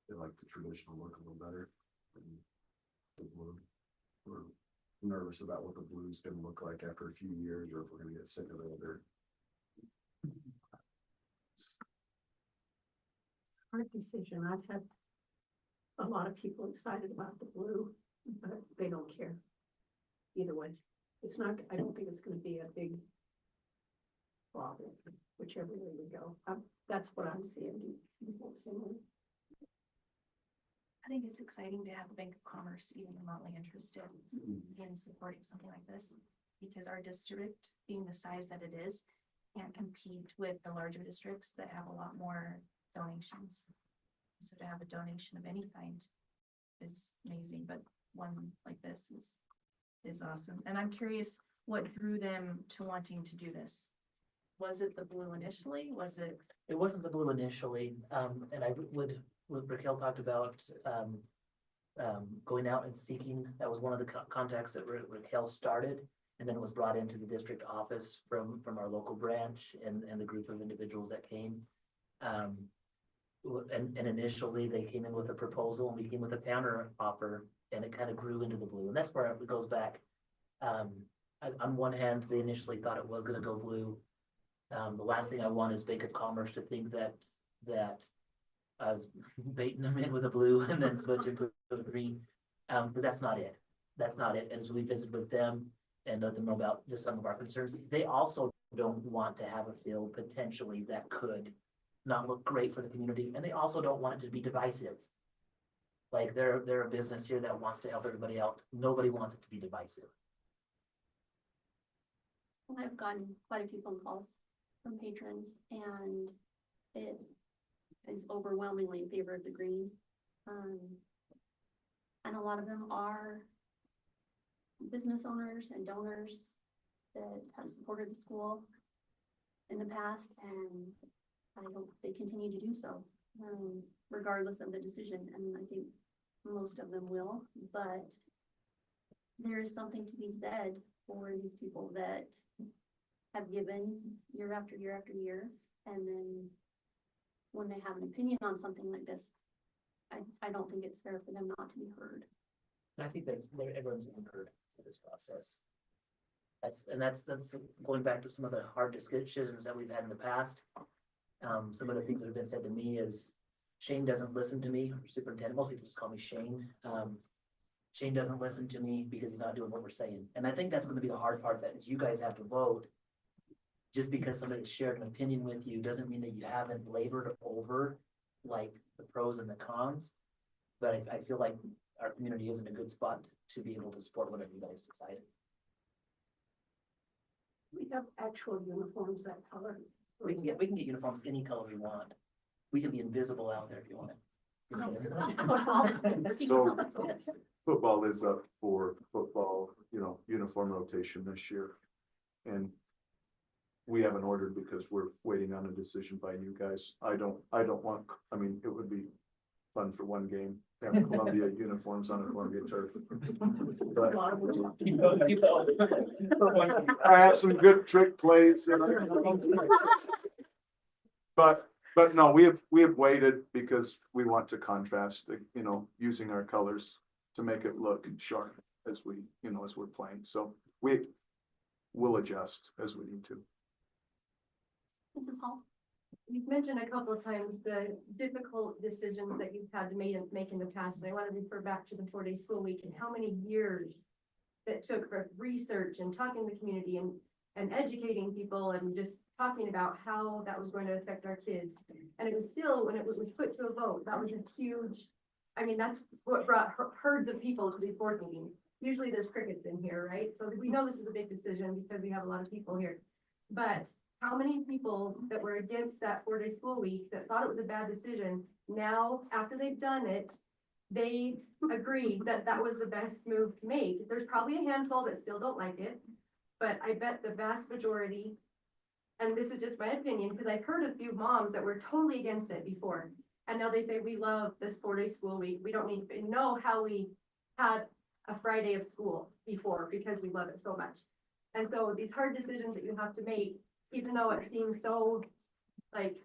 They like the traditional look a little better than the blue. We're nervous about what the blue is gonna look like after a few years, or if we're gonna get sick of it, or. Hard decision. I've had a lot of people excited about the blue, but they don't care. Either way, it's not, I don't think it's gonna be a big problem, whichever way we go. That's what I'm seeing. I think it's exciting to have the Bank of Commerce even remotely interested in supporting something like this, because our district, being the size that it is, can't compete with the larger districts that have a lot more donations. So to have a donation of any kind is amazing, but one like this is awesome. And I'm curious what drew them to wanting to do this. Was it the blue initially? Was it? It wasn't the blue initially, and I would, what Raquel talked about, going out and seeking, that was one of the contacts that Raquel started. And then it was brought into the district office from our local branch and the group of individuals that came. and initially they came in with a proposal and we came with a counter offer and it kind of grew into the blue. And that's where it goes back. On one hand, they initially thought it was gonna go blue. The last thing I want is Bank of Commerce to think that I was baiting them in with a blue and then switching to a green. Because that's not it. That's not it. And so we visited with them and let them know about just some of our concerns. They also don't want to have a field potentially that could not look great for the community, and they also don't want it to be divisive. Like they're a business here that wants to help everybody out. Nobody wants it to be divisive. I've gotten quite a few phone calls from patrons and it is overwhelmingly in favor of the green. And a lot of them are business owners and donors that have supported the school in the past, and I hope they continue to do so, regardless of the decision, and I think most of them will, but there is something to be said for these people that have given year after year after year, and then when they have an opinion on something like this, I don't think it's fair for them not to be heard. And I think that everyone's been heard in this process. That's going back to some of the hard decisions that we've had in the past. Some of the things that have been said to me is Shane doesn't listen to me, or superintendent, most people just call me Shane. Shane doesn't listen to me because he's not doing what we're saying. And I think that's gonna be the hard part, that is you guys have to vote. Just because somebody shared an opinion with you doesn't mean that you haven't labored over like the pros and the cons. But I feel like our community is in a good spot to be able to support whatever you guys decide. We have actual uniforms that color. We can get uniforms any color we want. We can be invisible out there if you want it. So football is up for football, uniform rotation this year. And we haven't ordered because we're waiting on a decision by you guys. I don't want, it would be fun for one game, have Columbia uniforms on a Columbia turf. But I have some good trick plays. But no, we have waited because we want to contrast, using our colors to make it look sharp as we, as we're playing. So we'll adjust as we need to. Mrs. Hall? You've mentioned a couple of times the difficult decisions that you've had to make in the past, and I want to refer back to the 4-day school week and how many years that took for research and talking to the community and educating people and just talking about how that was going to affect our kids. And it was still, when it was put to a vote, that was a huge, that's what brought herds of people to these board meetings. Usually there's crickets in here, right? So we know this is a big decision because we have a lot of people here. But how many people that were against that 4-day school week that thought it was a bad decision, now after they've done it, they agree that that was the best move to make. There's probably a handful that still don't like it, but I bet the vast majority, and this is just my opinion, because I've heard a few moms that were totally against it before. And now they say, we love this 4-day school week. We don't need to know how we had a Friday of school before because we love it so much. And so these hard decisions that you have to make, even though it seems so like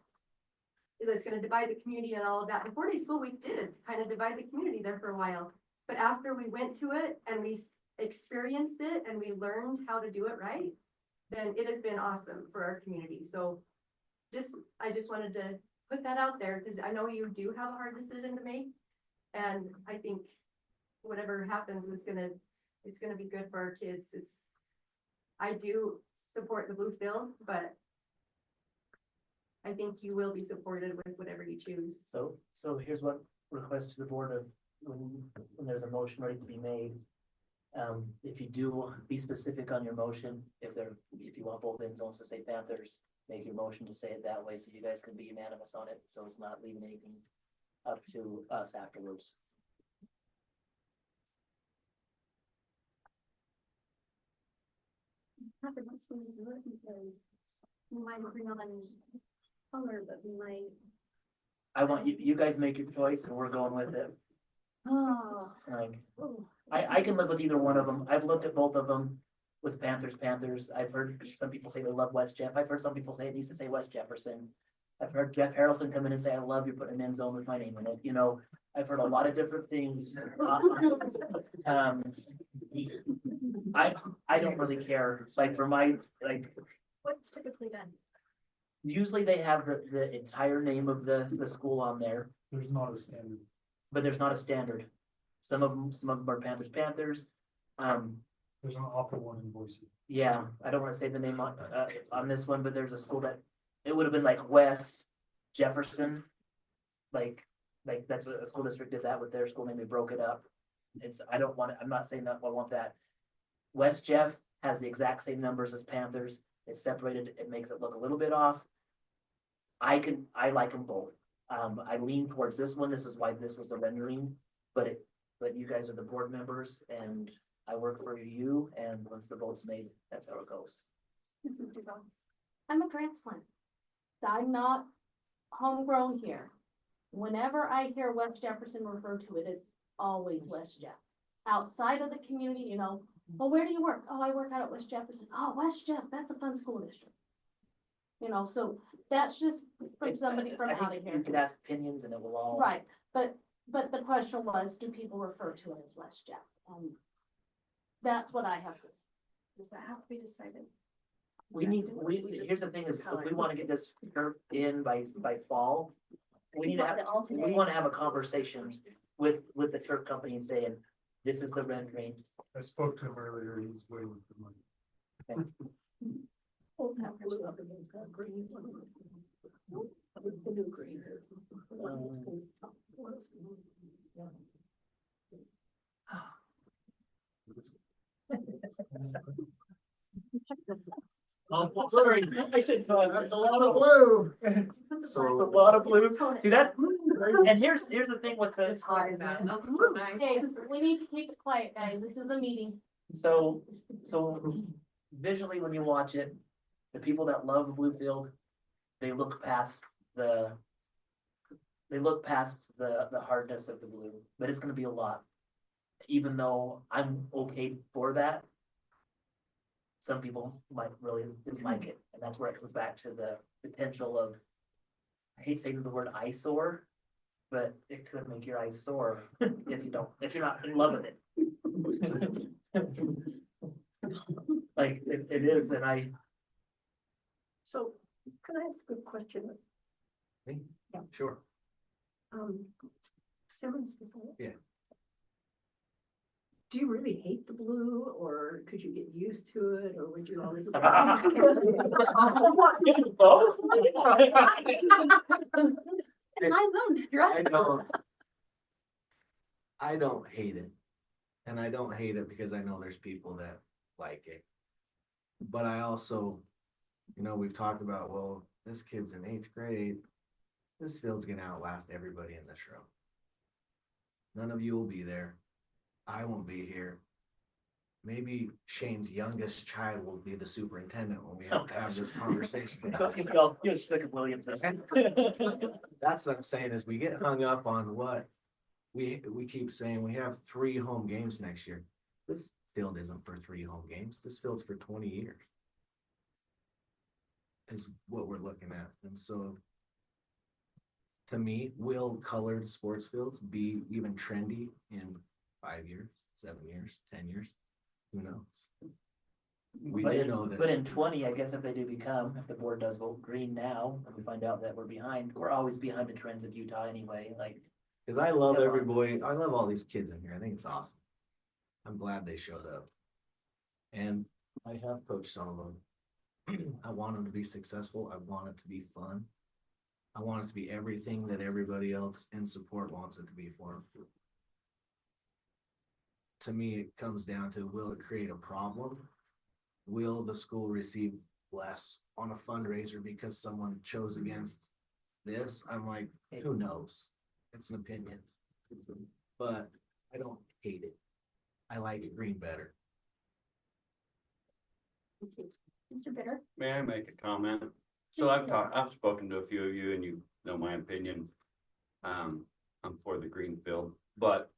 it's going to divide the community and all of that, the 4-day school week did kind of divide the community there for a while. But after we went to it and we experienced it and we learned how to do it right, then it has been awesome for our community. So I just wanted to put that out there because I know you do have a hard decision to make. And I think whatever happens is it's gonna be good for our kids. I do support the blue field, but I think you will be supported with whatever you choose. So here's what request to the board of when there's a motion ready to be made. If you do, be specific on your motion. If you want both end zones to say Panthers, make your motion to say it that way so you guys can be unanimous on it. So it's not leaving anything up to us afterwards. Not the best way to do it because we might agree on color, but we might. I want you guys make your choice and we're going with it. Oh. Like, I can live with either one of them. I've looked at both of them with Panthers. I've heard some people say they love West Jeff. I've heard some people say it needs to say West Jefferson. I've heard Jeff Harrelson come in and say, I love you putting an end zone with my name in it, you know, I've heard a lot of different things. Um, I don't really care, like for my, like, What's typically done? usually they have the entire name of the school on there, There's not a standard. but there's not a standard. Some of them are Panthers. There's an awful one in Boise. Yeah, I don't wanna say the name on this one, but there's a school that, it would have been like West Jefferson. Like that's what a school district did that with their school name, they broke it up. I'm not saying that I want that. West Jeff has the exact same numbers as Panthers, it's separated, it makes it look a little bit off. I like them both. I lean towards this one, this is why this was the rendering, but you guys are the board members and I work for you, and once the vote's made, that's how it goes. I'm a transplant. I'm not homegrown here. Whenever I hear West Jefferson referred to, it is always West Jeff. Outside of the community, you know, well, where do you work? Oh, I work out at West Jefferson. Oh, West Jeff, that's a fun school district. You know, so that's just from somebody from I out think of here. you can ask opinions and it will all. Right, but the question was, do people refer to it as West Jeff? That's what I have to. Does that have to be decided? Here's the thing is, if we wanna get this curve in by fall, we need to have, we wanna have a conversation with the turf company and saying, this is the rendering. I spoke to him earlier, he's waiting for money. Hold that blue up against that green one. It's the new green. Oh, sorry, I should, That's a lot of blue. a So, lot of blue, see that? And here's the thing with the, That's so nice. Okay, we need to keep it quiet, guys. This is a meeting. so visually when you watch it, the people that love Bluefield, they look past the hardness of the blue, but it's gonna be a lot. Even though I'm okay for that, some people might really dislike it, and that's where it goes back to the potential of, I hate saying the word eyesore, but it could make your eyes sore if you're not in love with it. Like, it is, and So, can I ask a question? Sure. Simmons was that? Yeah. Do you really hate the blue, or could you get used to it, or would you always? I don't hate it. And I don't hate it because I know there's people that like it. But I also, we've talked about, well, this kid's in 8th grade. This field's gonna outlast everybody in this room. None of you will be there. I won't be here. Maybe Shane's youngest child will be the superintendent when we have to have this conversation. You're sick of Williams. That's what I'm saying is we get hung up on what we keep saying we have 3 home games next year. This field isn't for 3 home games. This field's for 20 years. Is what we're looking at. And so to me, will colored sports fields be even trendy in 5 years, 7 years, 10 years? Who knows? We do know that. But in 20, I guess if the board does vote green now, and we find out that we're behind, we're always behind the trends of Utah anyway, like. Cause I love everybody, I love all these kids in here, I think it's awesome. I'm glad they showed up. And I have coached some of them. I want them to be successful, I want it to be fun. I want it to be everything that everybody else in support wants it to be for them. To me, it comes down to, will it create a problem? Will the school receive less on a fundraiser because someone chose against this? I'm like, who knows? It's an opinion. But I don't hate it. I like green better. Mr. Bitter? May I make a comment? So I've spoken to a few of you and you know my opinion. I'm for the green field, but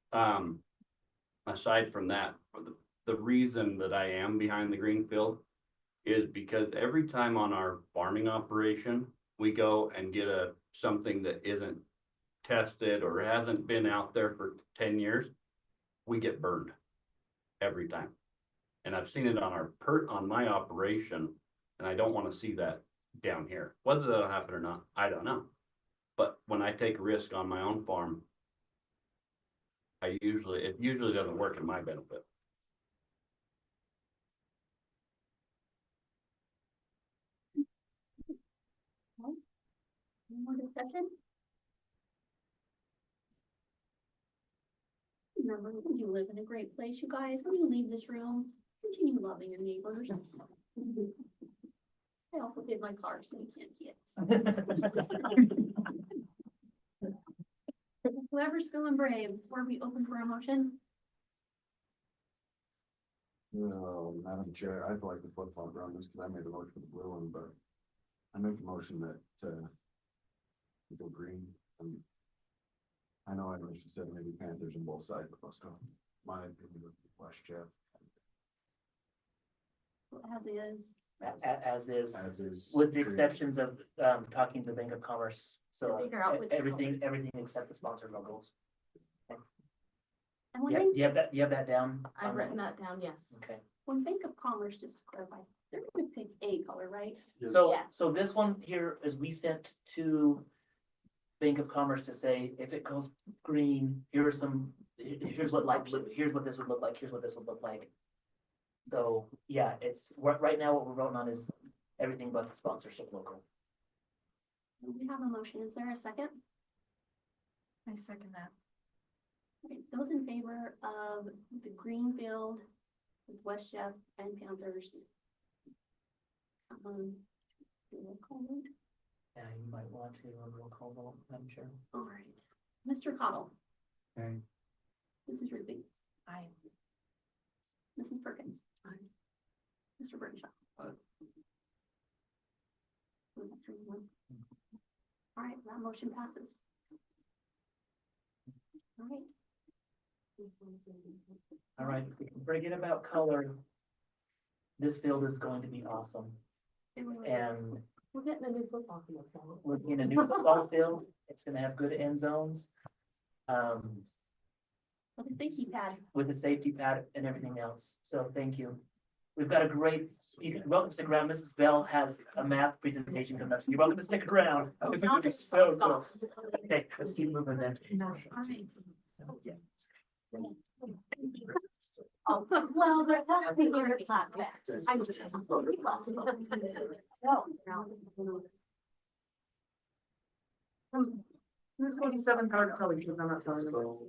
aside from that, for the reason that I am behind the green field is because every time on our farming operation we go and get something that isn't tested or hasn't been out there for 10 years, we get burned every time. And I've seen it on my operation, and I don't want to see that down here. Whether that'll happen or not, I don't know. But when I take a risk on my own farm, it usually doesn't work in my benefit. Any more discussion? Remember, you live in a great place, you guys. When you leave this room, continue loving your neighbors. I also did my car, so you can't see it. Whoever's feeling brave, before we open for a motion, No, Madam Chair, I feel like the flip flop around this because I made the motion for the blue one, but I make a motion that, we go green. I know she said maybe Panthers on both sides, but let's go. My opinion with West Jeff. as is, As is, As is. with the exceptions of, talking to the Bank of Commerce, so Figure out which everything except the sponsored logos. And when Yeah, they, do you have that down? I've written that down, yes. Okay, when Bank of Commerce, just to clarify, they're gonna pick a color, right? so, Yeah. so this one here is we sent to Bank of Commerce to say, if it goes green, here's here's what this would look like, here's what this would look like. So, yeah, it's, right now what we're voting on is everything but the sponsorship logo. We have a motion. Is there a second? I second that. Okay, those in favor of the green field with West Jeff and Panthers. Roll call vote. Yeah, you might want to, roll call vote, Madam Chair. All right, Mr. Cottle. Okay. Mrs. Rigby. Aye. Mrs. Perkins. Aye. Mr. Burnshaw. Aye. 3-1. All right, that motion passes. All right. All right, if we can forget about color. This field is going to be awesome, It really is. and We're getting a new football field. we're in a new football field, it's gonna have good end zones. With a safety pad. With a safety pad and everything else, so thank you. We've got a great, welcome to stick around, Mrs. Bell has a math presentation coming up, so you're welcome to stick around. This is gonna be so cool. Okay, let's keep moving then. All right. Yeah. Oh, well, they're talking here in class back. I just. Who's 27 hard to tell because I'm not telling them. So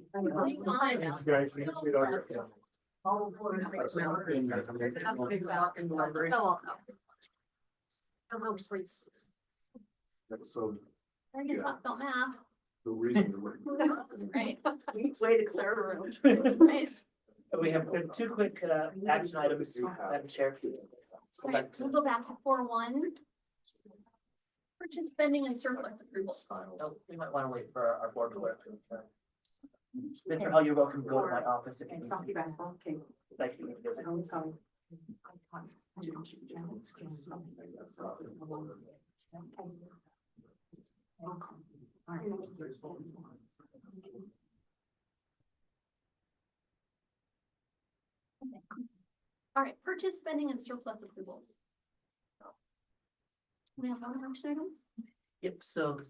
We're gonna talk about math. the reason. Right. Way to clear a room. Right. We have two quick action items, Madam Chair. All right, we'll go back to 4-1. Purchase spending and surplus approvals. No, we might want to wait for our board clerk to return. Mr. Hall, you're welcome to go to my office if you need. Hockey basketball, okay. Like you to visit. All right, purchase spending and surplus approvals. We have other action items? Yep, so.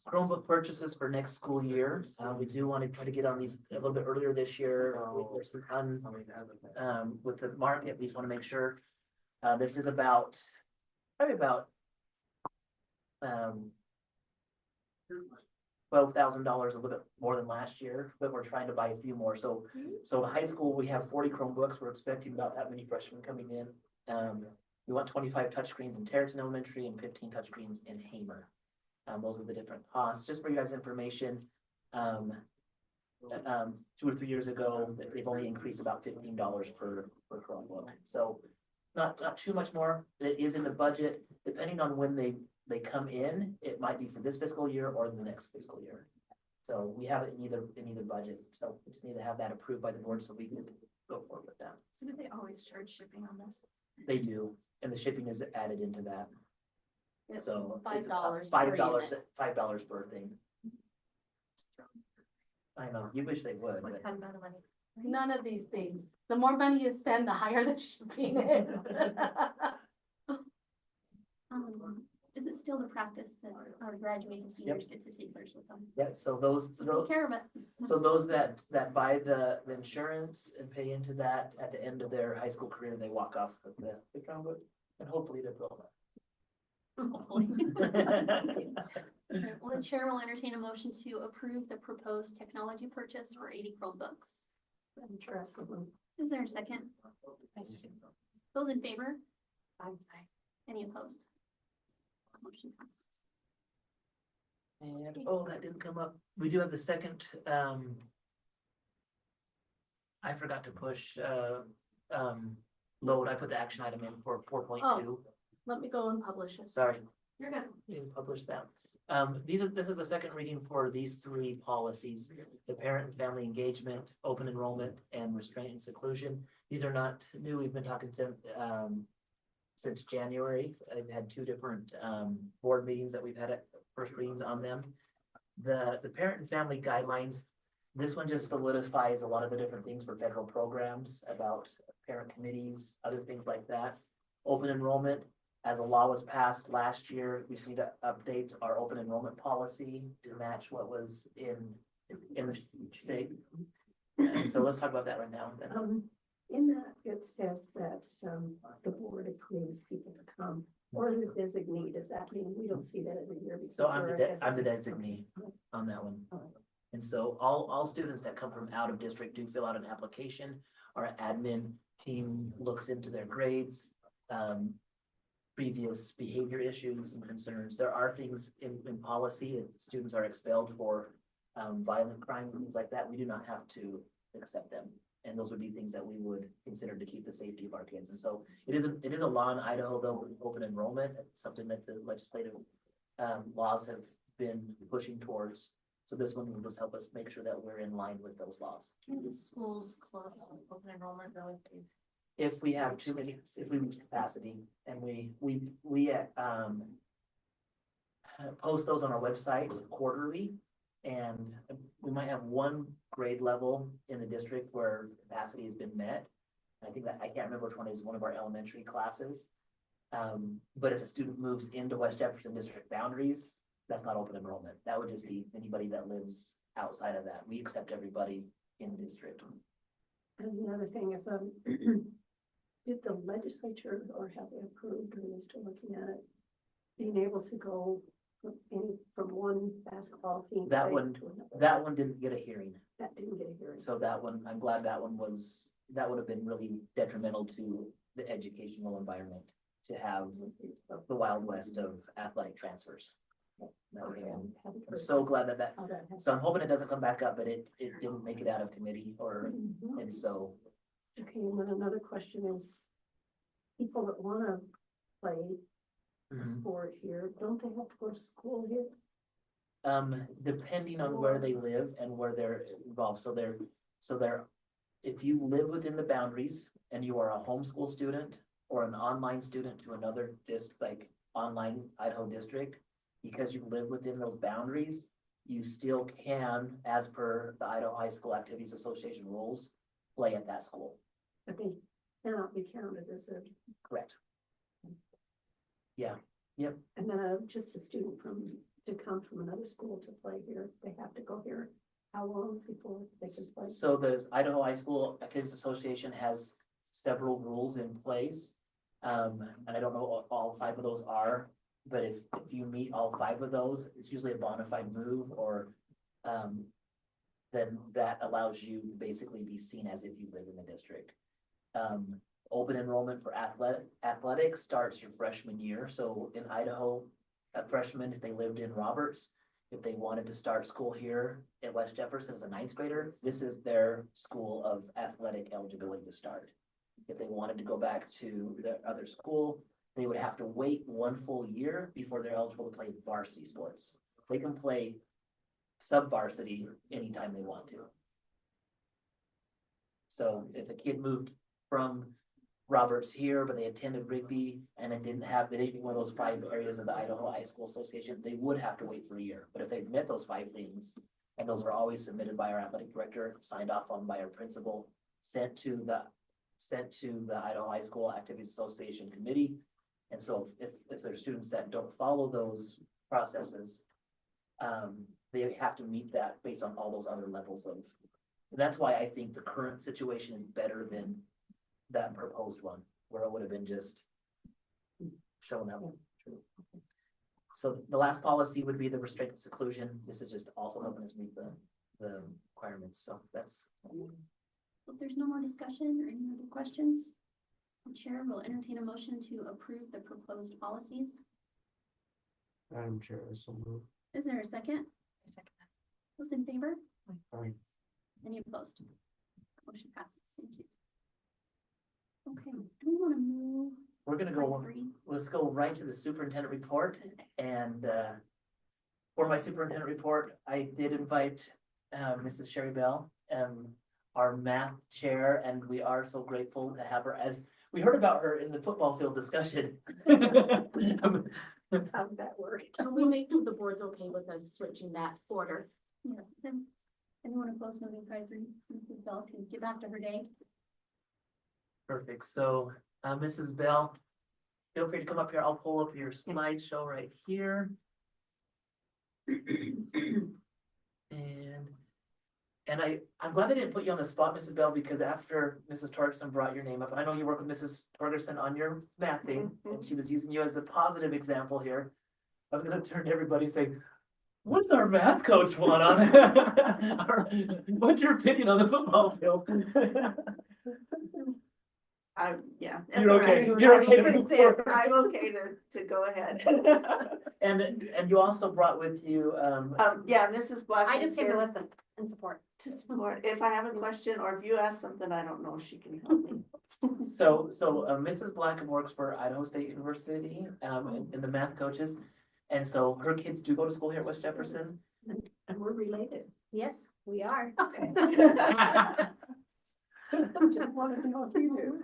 Chromebook purchases for next school year, we do want to try to get on these a little bit earlier this year, there's some fun, with the market, we just want to make sure. This is about, probably about, $12,000, a little bit more than last year, but we're trying to buy a few more, so high school, we have 40 Chromebooks, we're expecting about that many freshmen coming in. We want 25 touchscreens in Terraton Elementary and 15 touchscreens in Hamer. Those are the different costs, just for you guys' information. 2 or 3 years ago, they've only increased about $15 per Chromebook, so not too much more. It is in the budget, depending on when they come in, it might be for this fiscal year or the next fiscal year. So we have it in either budget, so we just need to have that approved by the board so we can go forward with that. So do they always charge shipping on this? They do, and the shipping is added into that, It's so. it's $5 $5, per unit. $5 per thing. I know, you wish they would, What but kind of amount of money? None of these things. The more money you spend, the higher the shipping is. Is it still the practice that our graduating seniors get to take theirs with them? yeah, so those, So take care of it. so those that buy the insurance and pay into that at the end of their high school career, they walk off with the crown book and hopefully the diploma. Hopefully. Alright, well, the chair will entertain a motion to approve the proposed technology purchase for 80 Chromebooks. Interesting. Is there a second? Those in favor? Any opposed? Motion passes. And, oh, that didn't come up. We do have the second, I forgot to push, load. I put the action item in for 4.2. Let me go and publish it. Sorry, You're good. we didn't publish that. This is the second reading for these three policies, the parent and family engagement, open enrollment, and restraint and seclusion. These are not new. We've been talking to them, since January. I've had two different, board meetings that we've had at first readings on them. The parent and family guidelines, this one just solidifies a lot of the different things for federal programs about parent committees, other things like that. Open enrollment, as a law was passed last year, we just need to update our open enrollment policy to match what was in the state. And so let's talk about that right now. In that, it says that, the board approves people to come, or the designee, does that mean we don't see that every year? because So I'm you're a I'm the designee on that one. And so all students that come from out of district do fill out an application. Our admin team looks into their grades, previous behavior issues and concerns. There are things in policy, if students are expelled for violent crime, things like that, we do not have to accept them. And those would be things that we would consider to keep the safety of our kids. And so it is a law in Idaho, though, open enrollment, it's something that the legislative laws have been pushing towards. So this one will just help us make sure that we're in line with those laws. Can the schools close open enrollment though? If we have too many, if we reach capacity and we post those on our website quarterly. And we might have one grade level in the district where capacity has been met. I think that, I can't remember which one is one of our elementary classes. But if a student moves into West Jefferson district boundaries, that's not open enrollment. That would just be anybody that lives outside of that. We accept everybody in the district. And another thing, if, did the legislature or have they approved, or are they still looking at it? Being able to go from one basketball team. That say, one- to another. That one didn't get a hearing. That didn't get a hearing. So that one, I'm glad that one was, that would have been really detrimental to the educational environment to have the Wild West of athletic transfers. That would have been- I'm so glad that How that happened. so I'm hoping it doesn't come back up, but it didn't make it out of committee or, Mhm. and so. Okay, and then another question is, people that wanna play a sport here, don't they have to go to school here? Depending on where they live and where they're involved, so they're, if you live within the boundaries and you are a homeschool student or an online student to another like online Idaho district, because you live within those boundaries, you still can, as per the Idaho High School Activities Association rules, play at that school. But they cannot be counted as a, Correct. and then just a student to come from another school to play here, they have to go here. How long before they can play? So the Idaho High School Activities Association has several rules in place. And I don't know what all 5 of those are, but if you meet all 5 of those, it's usually a bona fide move or then that allows you to basically be seen as if you live in the district. Open enrollment for athletics starts your freshman year. So in Idaho, a freshman, if they lived in Roberts, if they wanted to start school here at West Jefferson as a 9th grader, this is their school of athletic eligibility to start. If they wanted to go back to their other school, they would have to wait 1 full year before they're eligible to play varsity sports. They can play sub-varsity anytime they want to. So if a kid moved from Roberts here, but they attended Rigby and they didn't meet one of those 5 areas of the Idaho High School Association, they would have to wait for a year. But if they've met those 5 things, and those are always submitted by our athletic director, signed off on by our principal, sent to the Idaho High School Activities Association Committee. And so if there's students that don't follow those processes, they have to meet that based on all those other levels of. And that's why I think the current situation is better than that proposed one, where it would have been just shown up. So the last policy would be the restricted seclusion. This is just also helping us meet the requirements, so that's. If there's no more discussion or any other questions, the chair will entertain a motion to approve the proposed policies. Madam Chair, so moved. Is there a second? I second that. Those in favor? Aye. Any opposed? Motion passes. Thank you. Okay, do we want to move? We're gonna go, let's go right to the superintendent report, and, for my superintendent report, I did invite, Mrs. Sherry Bell, our math chair, and we are so grateful to have her, as we heard about her in the football field discussion. How did that work? So we make sure the board's okay with us switching that order. Yes, then anyone opposed moving 5-3, Mrs. Bell can get back to her day. Perfect, so, Mrs. Bell, feel free to come up here, I'll pull up your slideshow right here. And I'm glad I didn't put you on the spot, Mrs. Bell, because after Mrs. Torgerson brought your name up, and I know you work with Mrs. Torgerson on your math thing, and she was using you as a positive example here. I was gonna turn to everybody and say, what's our math coach want on? Or, what's your opinion on the football field? Yeah. You're okay, you're okay to move forward. I'm okay to go ahead. And you also brought with you, Yeah, Mrs. Black. I is just came to here listen and support. To support. If I have a question or if you ask something I don't know, she can help me. so Mrs. Blackham works for Idaho State University, in the math coaches. And so her kids do go to school here at West Jefferson. And we're related. Yes, we are. Just wanted to know if you knew.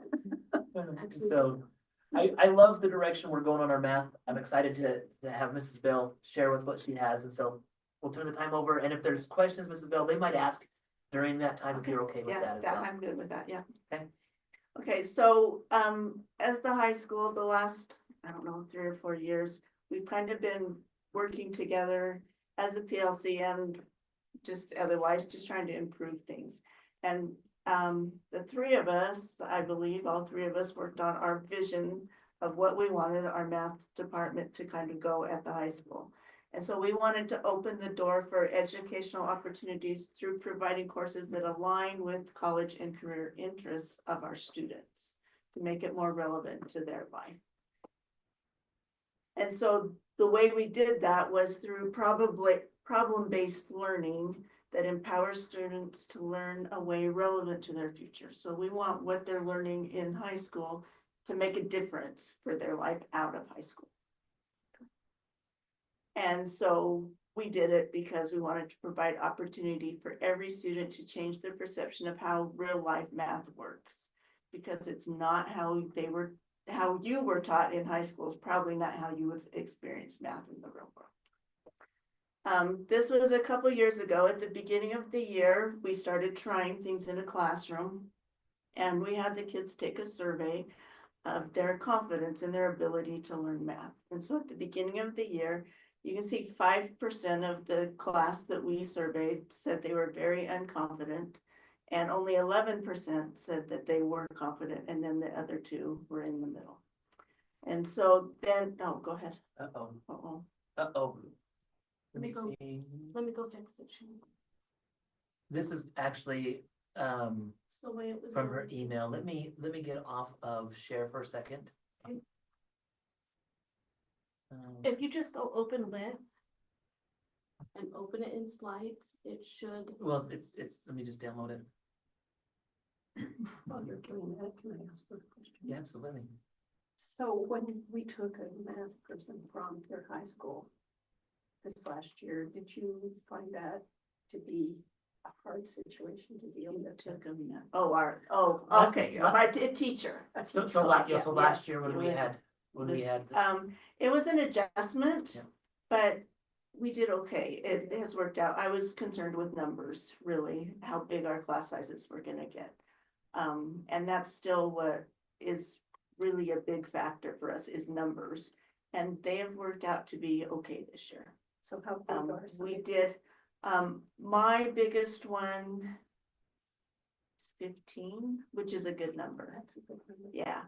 So I love the direction we're going on our math. I'm excited to have Mrs. Bell share with what she has. And so we'll turn the time over. And if there's questions, Mrs. Bell, they might ask during that time if you're okay with Yeah, that as well. I'm good with that, yeah. Okay. Okay, so, as the high school, the last, I don't know, 3 or 4 years, we've kind of been working together as a PLC and just otherwise, just trying to improve things. And, the 3 of us, I believe, all 3 of us worked on our vision of what we wanted our math department to kind of go at the high school. And so we wanted to open the door for educational opportunities through providing courses that align with college and career interests of our students to make it more relevant to their life. And so the way we did that was through problem-based learning that empowers students to learn a way relevant to their future. So we want what they're learning in high school to make a difference for their life out of high school. And so we did it because we wanted to provide opportunity for every student to change their perception of how real life math works. Because it's not how you were taught in high school is probably not how you would experience math in the real world. This was a couple years ago. At the beginning of the year, we started trying things in a classroom. And we had the kids take a survey of their confidence in their ability to learn math. And so at the beginning of the year, you can see 5% of the class that we surveyed said they were very unconfident. And only 11% said that they were confident. And then the other 2 were in the middle. And so then, oh, go ahead. Uh-oh. Uh-oh. Uh-oh. Let me go. Let me go fix it. This is actually, It's the way it was. from her email. Let me get off of share for a second. If you just go open with and open it in slides, it should. Well, it's, let me just download it. While you're doing that, can I ask for a question? Yeah, absolutely. So when we took a math person from their high school this last year, did you find that to be a hard situation to deal with. Took them, okay, Not- my teacher. So, Yeah, so last yes, year when we yeah. had, when we had. It was an adjustment, Yeah. but we did okay. It has worked out. I was concerned with numbers, really, how big our class sizes were gonna get. And that's still what is really a big factor for us is numbers. And they have worked out to be okay this year. So how big are some? We did, my biggest one is 15, which is a good number. That's a good number. Yeah,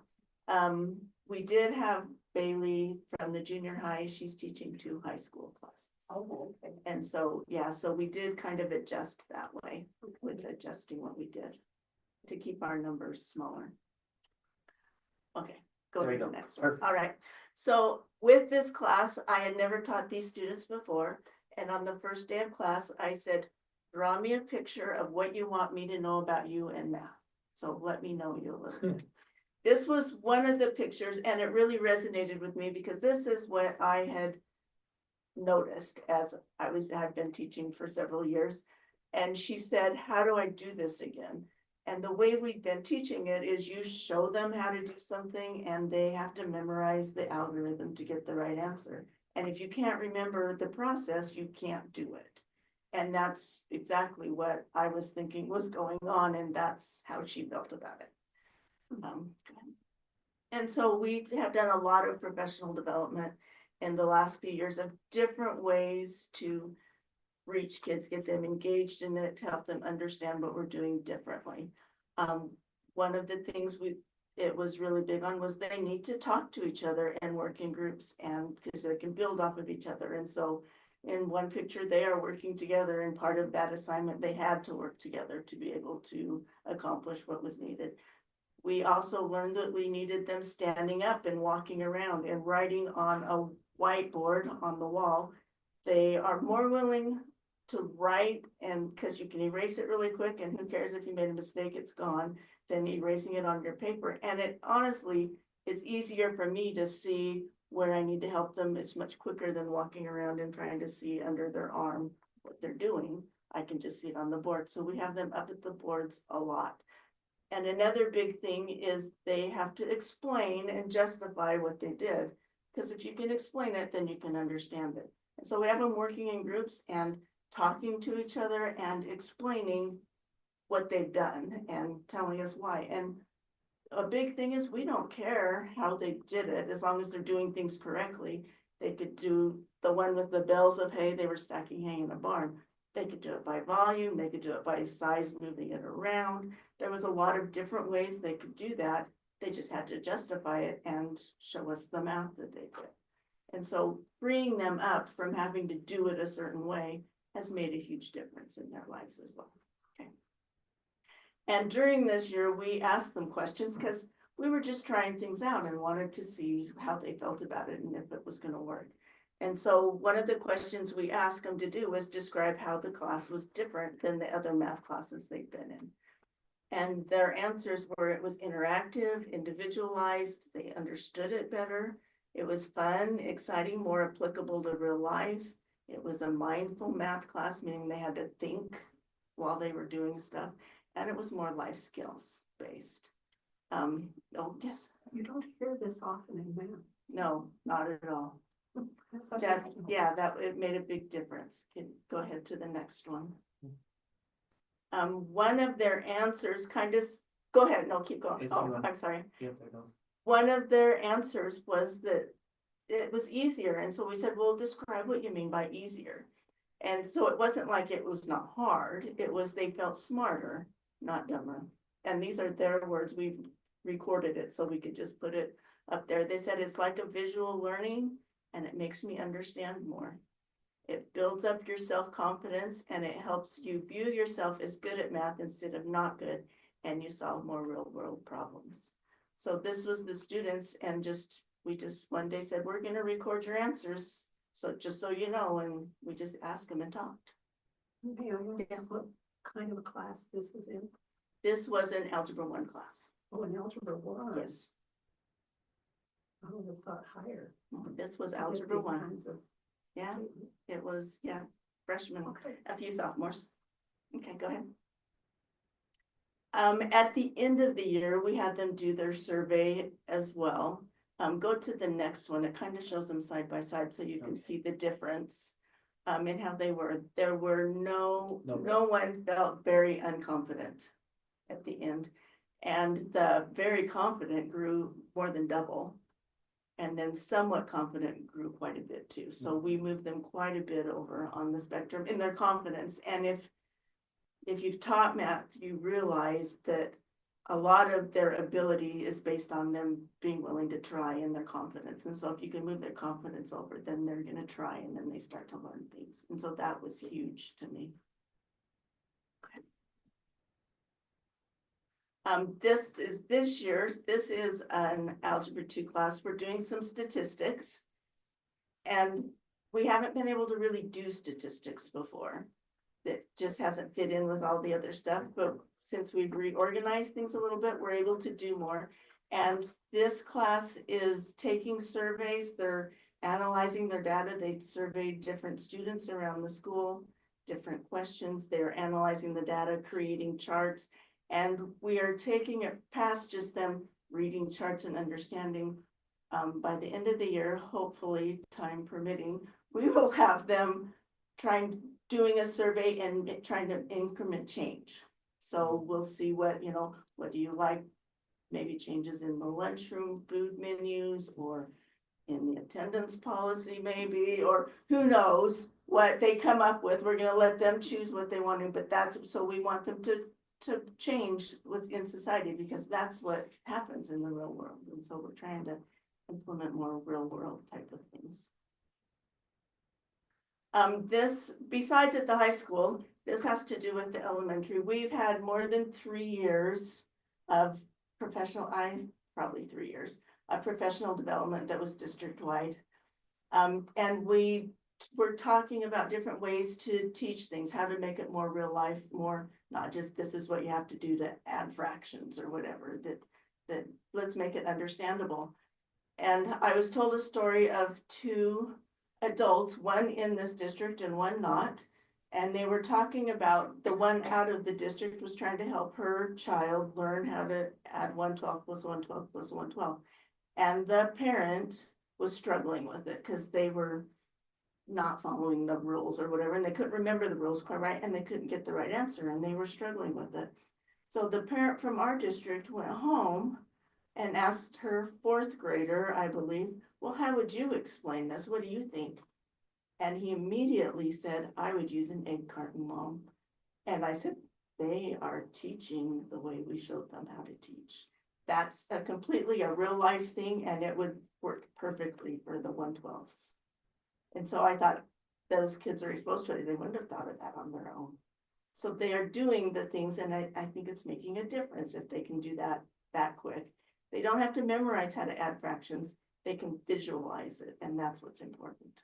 we did have Bailey from the junior high, she's teaching 2 high school classes. Oh, okay. And so, yeah, so we did kind of adjust that way with adjusting what we did to keep our numbers smaller. Okay, go There to we the go. next one. Perfect. All right, so with this class, I had never taught these students before. And on the first day of class, I said, draw me a picture of what you want me to know about you and math. So let me know you a little bit. This was one of the pictures and it really resonated with me because this is what I had noticed as I've been teaching for several years. And she said, how do I do this again? And the way we've been teaching it is you show them how to do something and they have to memorize the algorithm to get the right answer. And if you can't remember the process, you can't do it. And that's exactly what I was thinking was going on, and that's how she felt about it. And so we have done a lot of professional development in the last few years of different ways to reach kids, get them engaged in it, to help them understand what we're doing differently. One of the things it was really big on was they need to talk to each other and work in groups, and because they can build off of each other. And so in one picture, they are working together, and part of that assignment, they had to work together to be able to accomplish what was needed. We also learned that we needed them standing up and walking around and writing on a whiteboard on the wall. They are more willing to write, and because you can erase it really quick, and who cares if you made a mistake, it's gone, than erasing it on your paper. And it honestly is easier for me to see where I need to help them. It's much quicker than walking around and trying to see under their arm what they're doing. I can just see it on the board. So we have them up at the boards a lot. And another big thing is they have to explain and justify what they did. Because if you can explain it, then you can understand it. And so we have them working in groups and talking to each other and explaining what they've done and telling us why. And a big thing is we don't care how they did it, as long as they're doing things correctly. They could do the one with the bales of hay they were stacking hay in a barn. They could do it by volume, they could do it by size, moving it around. There was a lot of different ways they could do that. They just had to justify it and show us the math that they did. And so freeing them up from having to do it a certain way has made a huge difference in their lives as well. Okay. And during this year, we asked them questions because we were just trying things out and wanted to see how they felt about it and if it was going to work. And so one of the questions we asked them to do was describe how the class was different than the other math classes they've been in. And their answers were it was interactive, individualized, they understood it better. It was fun, exciting, more applicable to real life. It was a mindful math class, meaning they had to think while they were doing stuff. And it was more life skills based. Oh, yes. You don't hear this often in math. No, not at all. such a That's, nice- yeah, it made a big difference. Can go ahead to the next one. One of their answers kind of, go ahead, no, keep going. Yes, Oh, you want- I'm sorry. Yep, there it goes. One of their answers was that it was easier. And so we said, well, describe what you mean by easier. And so it wasn't like it was not hard. It was they felt smarter, not dumber. And these are their words. We recorded it so we could just put it up there. They said it's like a visual learning and it makes me understand more. It builds up your self-confidence and it helps you view yourself as good at math instead of not good, and you solve more real world problems. So this was the students, and we just one day said, we're gonna record your answers. So just so you know, and we just asked them and talked. May I ask what kind of a class this was in? This was an Algebra 1 class. Oh, an algebra 1. Yes, I would have thought higher. this was to get Algebra these 1. kinds of Yeah, treatment. it was, yeah, freshmen, Okay. a few sophomores. Okay, go ahead. At the end of the year, we had them do their survey as well. Go to the next one. It kind of shows them side by side so you can see the difference. In how they were. There were no one felt very unconfident at the end. And the very confident grew more than double. And then somewhat confident grew quite a bit too. So we moved them quite a bit over on the spectrum in their confidence. And if you've taught math, you realize that a lot of their ability is based on them being willing to try and their confidence. And so if you can move their confidence over, then they're gonna try and then they start to learn things. And so that was huge to me. This is this year's, this is an Algebra 2 class. We're doing some statistics. And we haven't been able to really do statistics before. That just hasn't fit in with all the other stuff, but since we've reorganized things a little bit, we're able to do more. And this class is taking surveys, they're analyzing their data. They surveyed different students around the school, different questions. They're analyzing the data, creating charts. And we are taking it past just them reading charts and understanding. By the end of the year, hopefully, time permitting, we will have them doing a survey and trying to increment change. So we'll see what do you like? Maybe changes in the lunchroom food menus or in the attendance policy maybe, or who knows what they come up with. We're gonna let them choose what they want to, but so we want them to change what's in society because that's what happens in the real world. And so we're trying to implement more real world type of things. This, besides at the high school, this has to do with the elementary. We've had more than 3 years of probably 3 years of professional development that was district-wide. And we were talking about different ways to teach things, how to make it more real life, more not just this is what you have to do to add fractions or whatever, that let's make it understandable. And I was told a story of 2 adults, one in this district and one not. And they were talking about the one out of the district was trying to help her child learn how to add 112 plus 112 plus 112. And the parent was struggling with it because they were not following the rules or whatever, and they couldn't remember the rules quite right, and they couldn't get the right answer, and they were struggling with it. So the parent from our district went home and asked her 4th grader, I believe, well, how would you explain this? What do you think? And he immediately said, I would use an egg carton, Mom. And I said, they are teaching the way we showed them how to teach. That's completely a real life thing, and it would work perfectly for the 112s. And so I thought those kids are exposed to it. They wouldn't have thought of that on their own. So they are doing the things, and I think it's making a difference if they can do that quick. They don't have to memorize how to add fractions. They can visualize it, and that's what's important.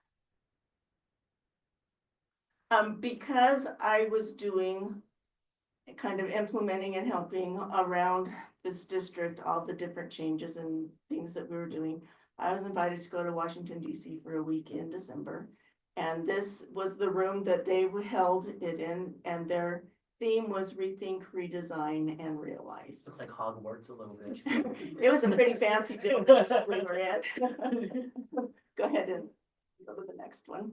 Because I was doing kind of implementing and helping around this district, all the different changes and things that we were doing, I was invited to go to Washington, D.C. for a week in December. And this was the room that they held it in, and their theme was rethink, redesign, and realize. Looks like Hogwarts a little bit. It was a pretty fancy building that we were in. Go ahead and go to the next one.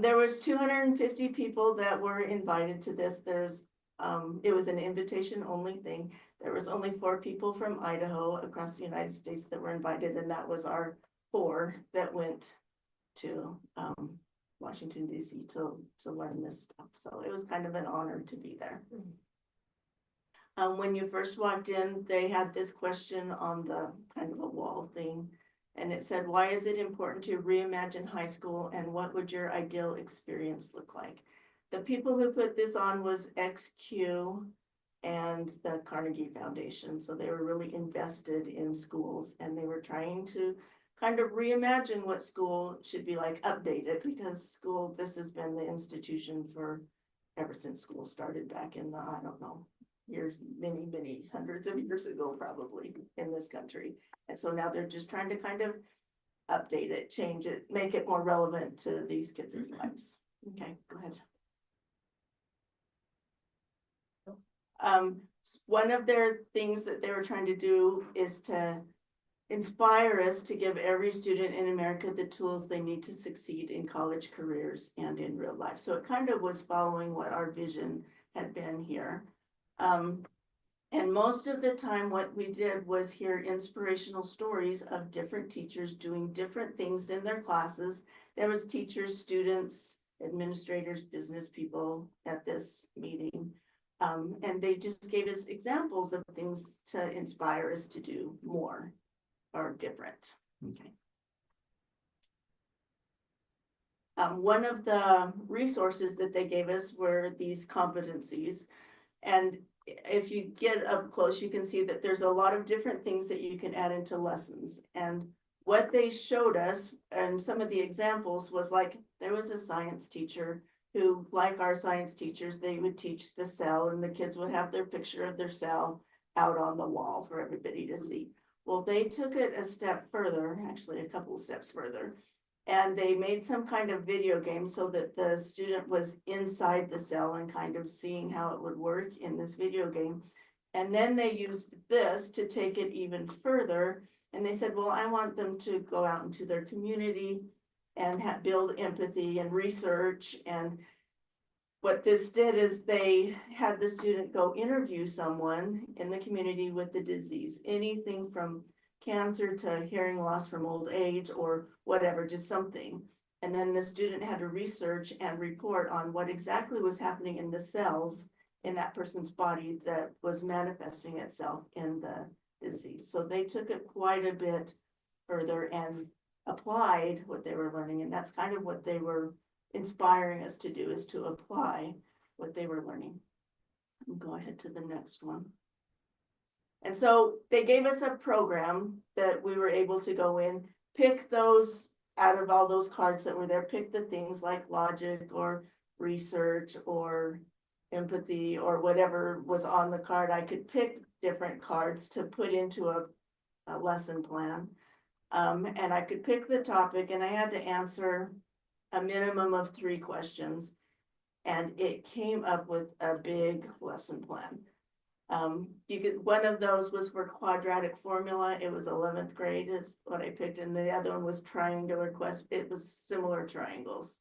There was 250 people that were invited to this. It was an invitation only thing. There was only 4 people from Idaho across the United States that were invited, and that was our 4 that went to Washington, D.C. to learn this stuff. So it was kind of an honor to be there. When you first walked in, they had this question on the kind of a wall thing. And it said, why is it important to reimagine high school, and what would your ideal experience look like? The people who put this on was XQ and the Carnegie Foundation. So they were really invested in schools, and they were trying to kind of reimagine what school should be like, update it, because this has been the institution for ever since school started back in the, I don't know, years, many hundreds of years ago, probably in this country. And so now they're just trying to kind of update it, change it, make it more relevant to these kids' lives. Okay, go ahead. One of their things that they were trying to do is to inspire us to give every student in America the tools they need to succeed in college careers and in real life. So it kind of was following what our vision had been here. And most of the time what we did was hear inspirational stories of different teachers doing different things in their classes. There was teachers, students, administrators, business people at this meeting. And they just gave us examples of things to inspire us to do more or different. Okay. One of the resources that they gave us were these competencies. And if you get up close, you can see that there's a lot of different things that you can add into lessons. And what they showed us, and some of the examples was like, there was a science teacher who, like our science teachers, they would teach the cell and the kids would have their picture of their cell out on the wall for everybody to see. Well, they took it a step further, actually a couple of steps further, and they made some kind of video game so that the student was inside the cell and kind of seeing how it would work in this video game. And then they used this to take it even further. And they said, well, I want them to go out into their community and build empathy and research. And what this did is they had the student go interview someone in the community with the disease, anything from cancer to hearing loss from old age or whatever, just something. And then the student had to research and report on what exactly was happening in the cells in that person's body that was manifesting itself in the disease. So they took it quite a bit further and applied what they were learning. And that's kind of what they were inspiring us to do, is to apply what they were learning. I'll go ahead to the next one. And so they gave us a program that we were able to go in, pick those out of all those cards that were there, pick the things like logic or research or empathy or whatever was on the card. I could pick different cards to put into a lesson plan. And I could pick the topic and I had to answer a minimum of 3 questions. And it came up with a big lesson plan. One of those was for quadratic formula. It was 11th grade is what I picked. And the other one was triangular quest. It was similar triangles.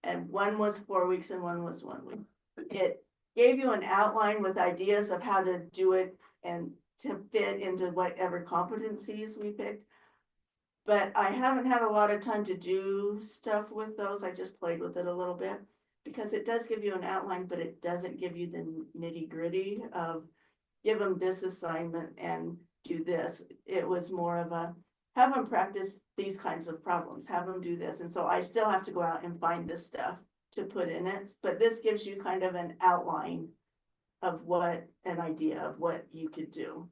And one was 4 weeks and one was 1 week. It gave you an outline with ideas of how to do it and to fit into whatever competencies we picked. But I haven't had a lot of time to do stuff with those. I just played with it a little bit because it does give you an outline, but it doesn't give you the nitty gritty of give them this assignment and do this. It was more of a have them practice these kinds of problems, have them do this. And so I still have to go out and find this stuff to put in it. But this gives you kind of an outline of an idea of what you could do.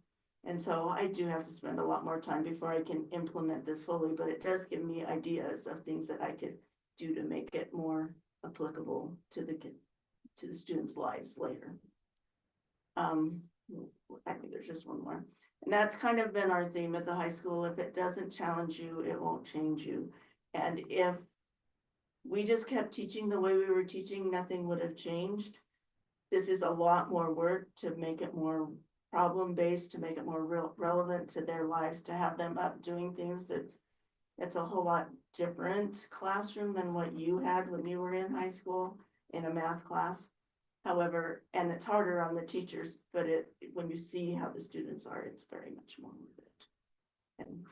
And so I do have to spend a lot more time before I can implement this fully, but it does give me ideas of things that I could do to make it more applicable to the students' lives later. I think there's just one more. And that's kind of been our theme at the high school. If it doesn't challenge you, it won't change you. And if we just kept teaching the way we were teaching, nothing would have changed. This is a lot more work to make it more problem-based, to make it more relevant to their lives, to have them up doing things it's a whole lot different classroom than what you had when you were in high school in a math class. However, and it's harder on the teachers, but when you see how the students are, it's very much more worth it. And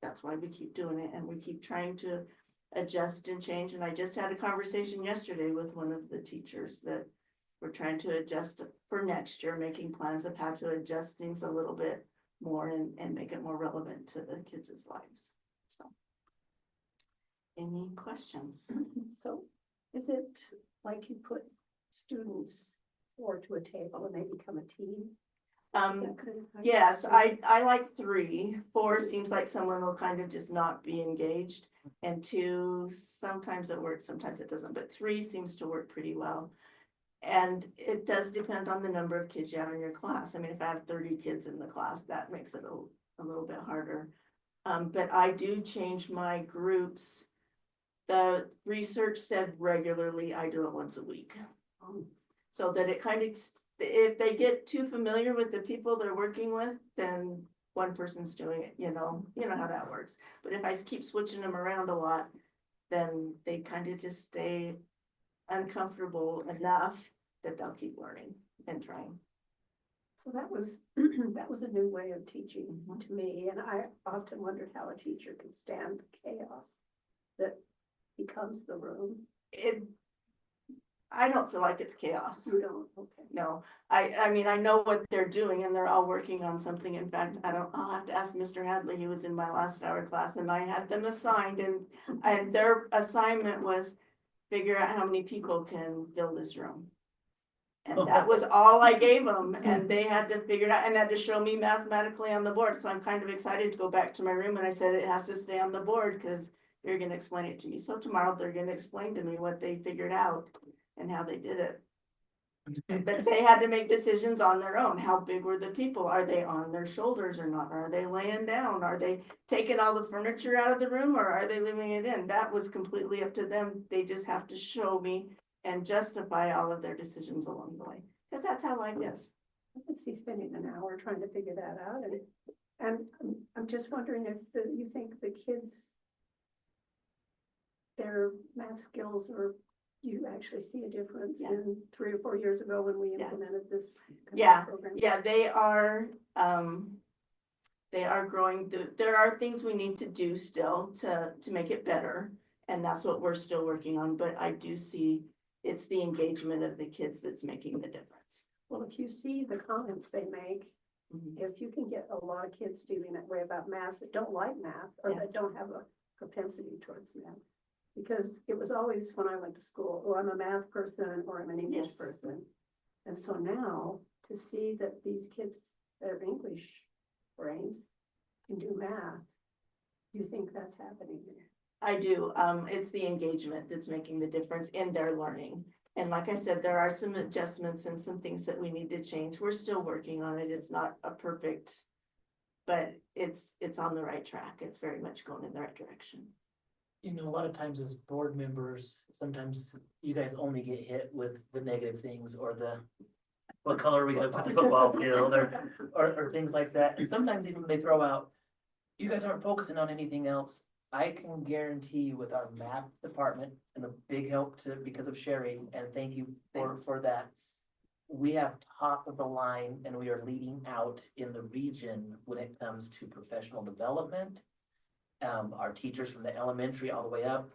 that's why we keep doing it and we keep trying to adjust and change. And I just had a conversation yesterday with one of the teachers that we're trying to adjust for next year, making plans of how to adjust things a little bit more and make it more relevant to the kids' lives. So, any questions? So is it like you put students 4 to a table and they become a team? Yes, I like 3. 4 seems like someone will kind of just not be engaged. And 2, sometimes it works, sometimes it doesn't, but 3 seems to work pretty well. And it does depend on the number of kids you have in your class. I mean, if I have 30 kids in the class, that makes it a little bit harder. But I do change my groups. The research said regularly, I do it once a week. So that it kind of if they get too familiar with the people they're working with, then one person's doing it, you know how that works. But if I keep switching them around a lot, then they kind of just stay uncomfortable enough that they'll keep learning and trying. So that was, that was a new way of teaching to me, and I often wondered how a teacher could stand the chaos that becomes the room. I don't feel like it's chaos. You don't, okay. No, I mean, I know what they're doing and they're all working on something. In fact, I'll have to ask Mr. Hadley, he was in my last hour class and I had them assigned and their assignment was figure out how many people can fill this room. And that was all I gave them and they had to figure it out and they had to show me mathematically on the board. So I'm kind of excited to go back to my room and I said, it has to stay on the board because you're gonna explain it to me. So tomorrow they're gonna explain to me what they figured out and how they did it. But they had to make decisions on their own. How big were the people? Are they on their shoulders or not? Are they laying down? Are they taking all the furniture out of the room or are they leaving it in? That was completely up to them. They just have to show me and justify all of their decisions along the way. Because that's how life is. I can see spending an hour trying to figure that out, and I'm just wondering if you think the kids, their math skills, or you actually see a difference in 3 or 4 years ago when we implemented this kind of program? Yeah, they are growing. There are things we need to do still to make it better, and that's what we're still working on. But I do see it's the engagement of the kids that's making the difference. Well, if you see the comments they make, if you can get a lot of kids feeling that way about math that don't like math or that don't have a propensity towards math. Because it was always when I went to school, oh, I'm a math person or I'm an English person. And so now to see that these kids that are English brains can do math, do you think that's happening there? I do. It's the engagement that's making the difference in their learning. And like I said, there are some adjustments and some things that we need to change. We're still working on it. It's not a perfect, but it's on the right track. It's very much going in the right direction. You know, a lot of times as board members, sometimes you guys only get hit with the negative things or the what color are we gonna put the football field or things like that. And sometimes even when they throw out, you guys aren't focusing on anything else. I can guarantee you with our math department and a big help to because of Sherry, and thank you for that. We have top of the line and we are leading out in the region when it comes to professional development. Our teachers from the elementary all the way up,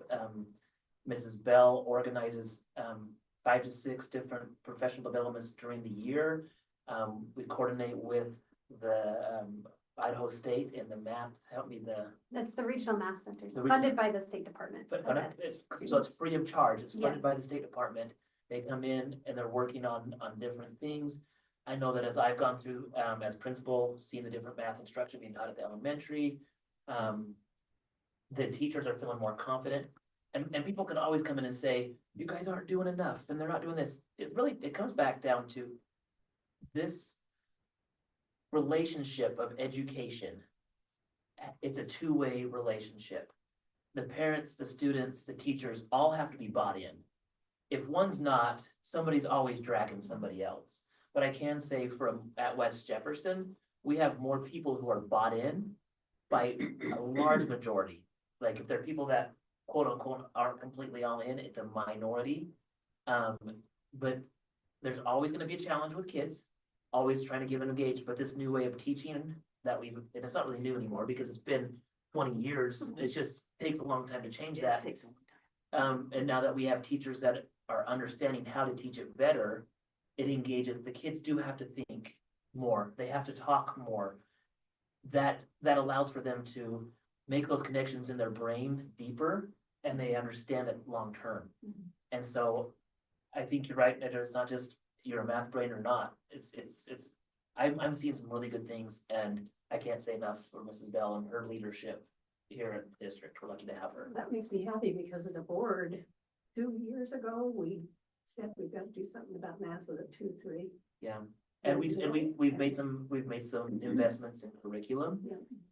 Mrs. Bell organizes 5 to 6 different professional developments during the year. We coordinate with the Idaho State and the math, That's the regional math centers, The funded by the State Department. So it's free of charge. It's funded by the State Department. They come in and they're working on different things. I know that as I've gone through, as principal, seeing the different math instruction being taught at the elementary, the teachers are feeling more confident. And people can always come in and say, you guys aren't doing enough and they're not doing this. It comes back down to this relationship of education. It's a two-way relationship. The parents, the students, the teachers all have to be bought in. If one's not, somebody's always dragging somebody else. But I can say at West Jefferson, we have more people who are bought in by a large majority. Like if there are people that quote unquote aren't completely all in, it's a minority. But there's always gonna be a challenge with kids, always trying to give and engage, but this new way of teaching that and it's not really new anymore because it's been 20 years, it just takes a long time to change that. It takes a long time. And now that we have teachers that are understanding how to teach it better, it engages, the kids do have to think more, they have to talk more. That allows for them to make those connections in their brain deeper and they understand it long term. And so I think you're right, Nedra, it's not just you're a math brain or not. I'm seeing some really good things and I can't say enough for Mrs. Bell and her leadership here at the district. We're lucky to have her. That makes me happy because as a board, 2 years ago, we said we've got to do something about math. Was it 2, 3? Yeah. And we've made some investments in curriculum.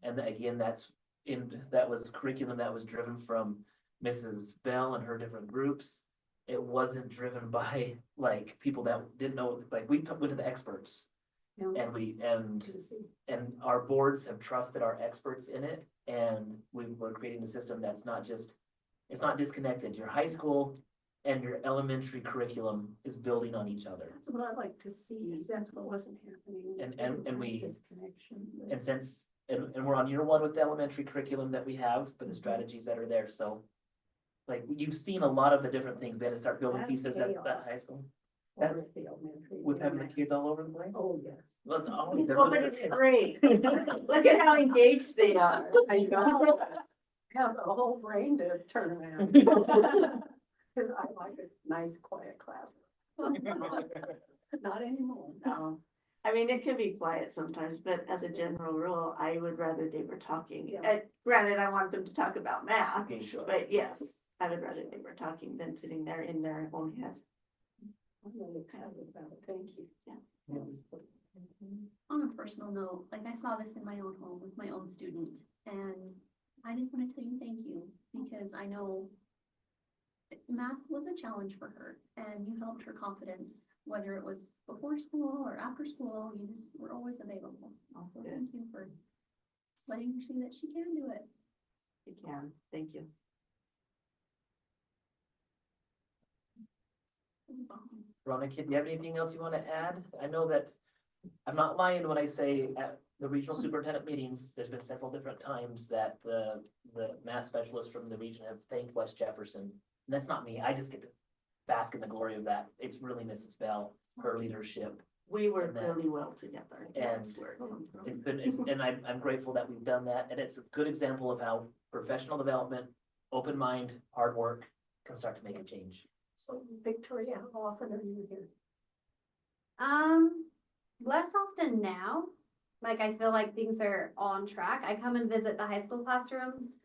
And again, that was curriculum that was driven from Mrs. Bell and her different groups. it wasn't driven by like people that didn't know, like went to the experts. And and our boards have trusted our experts in it, and we're creating a system that's not just, it's not disconnected. Your high school and your elementary curriculum is building on each other. That's what I'd like to see. That's what wasn't happening. Disconnection. And since, and we're on year one with the elementary curriculum that we have, but the strategies that are there, so. Like, you've seen a lot of the different things, we had to start building That's pieces at chaos. that high school. That, Over at the elementary. with having the kids all over the place? Oh, yes. Well, it's always. Well, but it's great. Look at how engaged they are. I know. Have a whole brain to turn around. Cause I like a nice quiet class. Not anymore. No. I mean, it can be quiet sometimes, but as a general rule, I would rather they were talking. Yeah. Granted, I want them to talk about math, Okay, sure. but yes, I would rather they were talking than sitting there in their own head. I'm really excited about it. Thank you. Yeah. On a personal note, like I saw this in my own home with my own student, and I just want to tell you thank you, because I know math was a challenge for her, and you helped her confidence, whether it was before school or after school, you just were always available. Also, thank you for letting her see that she can do it. You can, thank you. Veronica, do you have anything else you want to add? I know that, I'm not lying when I say at the regional superintendent meetings, there's been several different times that the math specialists from the region have thanked West Jefferson. And that's not me, I just get to bask in the glory of that. It's really Mrs. Bell, her leadership. We work And then- really well together. And That's where it comes from. It's been, and I'm grateful that we've done that, and it's a good example of how professional development, open mind, hard work can start to make a change. So Victoria, how often are you here? Less often now. Like, I feel like things are on track. I come and visit the high school classrooms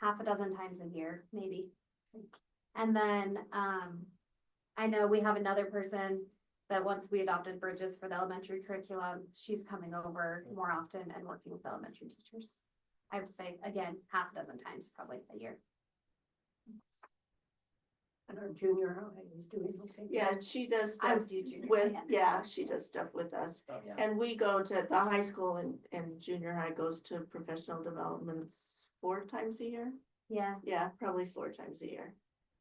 half a dozen times a year, maybe. And then, I know we have another person that once we adopted Bridges for the elementary curriculum, she's coming over more often and working with elementary teachers. I would say, again, half a dozen times probably a year. And our junior high is doing okay. Yeah, she does I stuff would do junior with, high. yeah, she does stuff with us. Oh, yeah. And we go to the high school and junior high goes to professional developments 4 times a year. Yeah. Yeah, probably 4 times a year.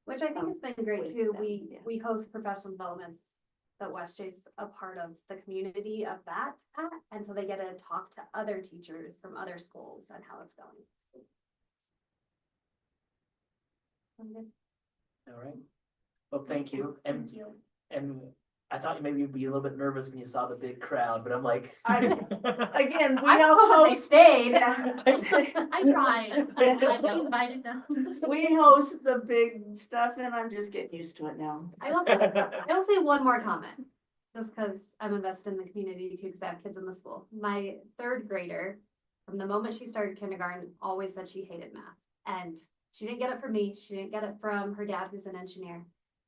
Which I think has been great with too. them, yeah. We host professional developments that WestJ's a part of the community of that at, and so they get to talk to other teachers from other schools and how it's going. All right. Well, thank you. And, Thank you. and I thought you maybe you'd be a little bit nervous when you saw the big crowd, but I'm like. Again, we I help was hoping they host, stayed. I tried. I invited them. we host the big stuff and I'm just getting used to it now. I will say one more comment, just because I'm invested in the community too, because I have kids in the school. My 3rd grader, from the moment she started kindergarten, always said she hated math. And she didn't get it from me. She didn't get it from her dad, who's an engineer.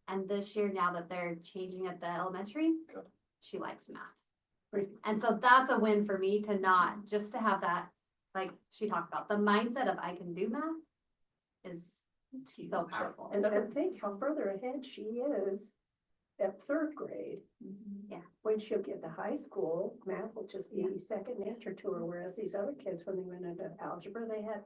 And this year, now that they're changing at the elementary, Good. she likes math. And so that's a win for me to not, just to have that, like she talked about, the mindset of I can do math is so powerful. And I think how further ahead she is at 3rd grade. Yeah. When she'll get to high school, math will just be second nature to her, whereas these other kids, when they went into algebra, they had.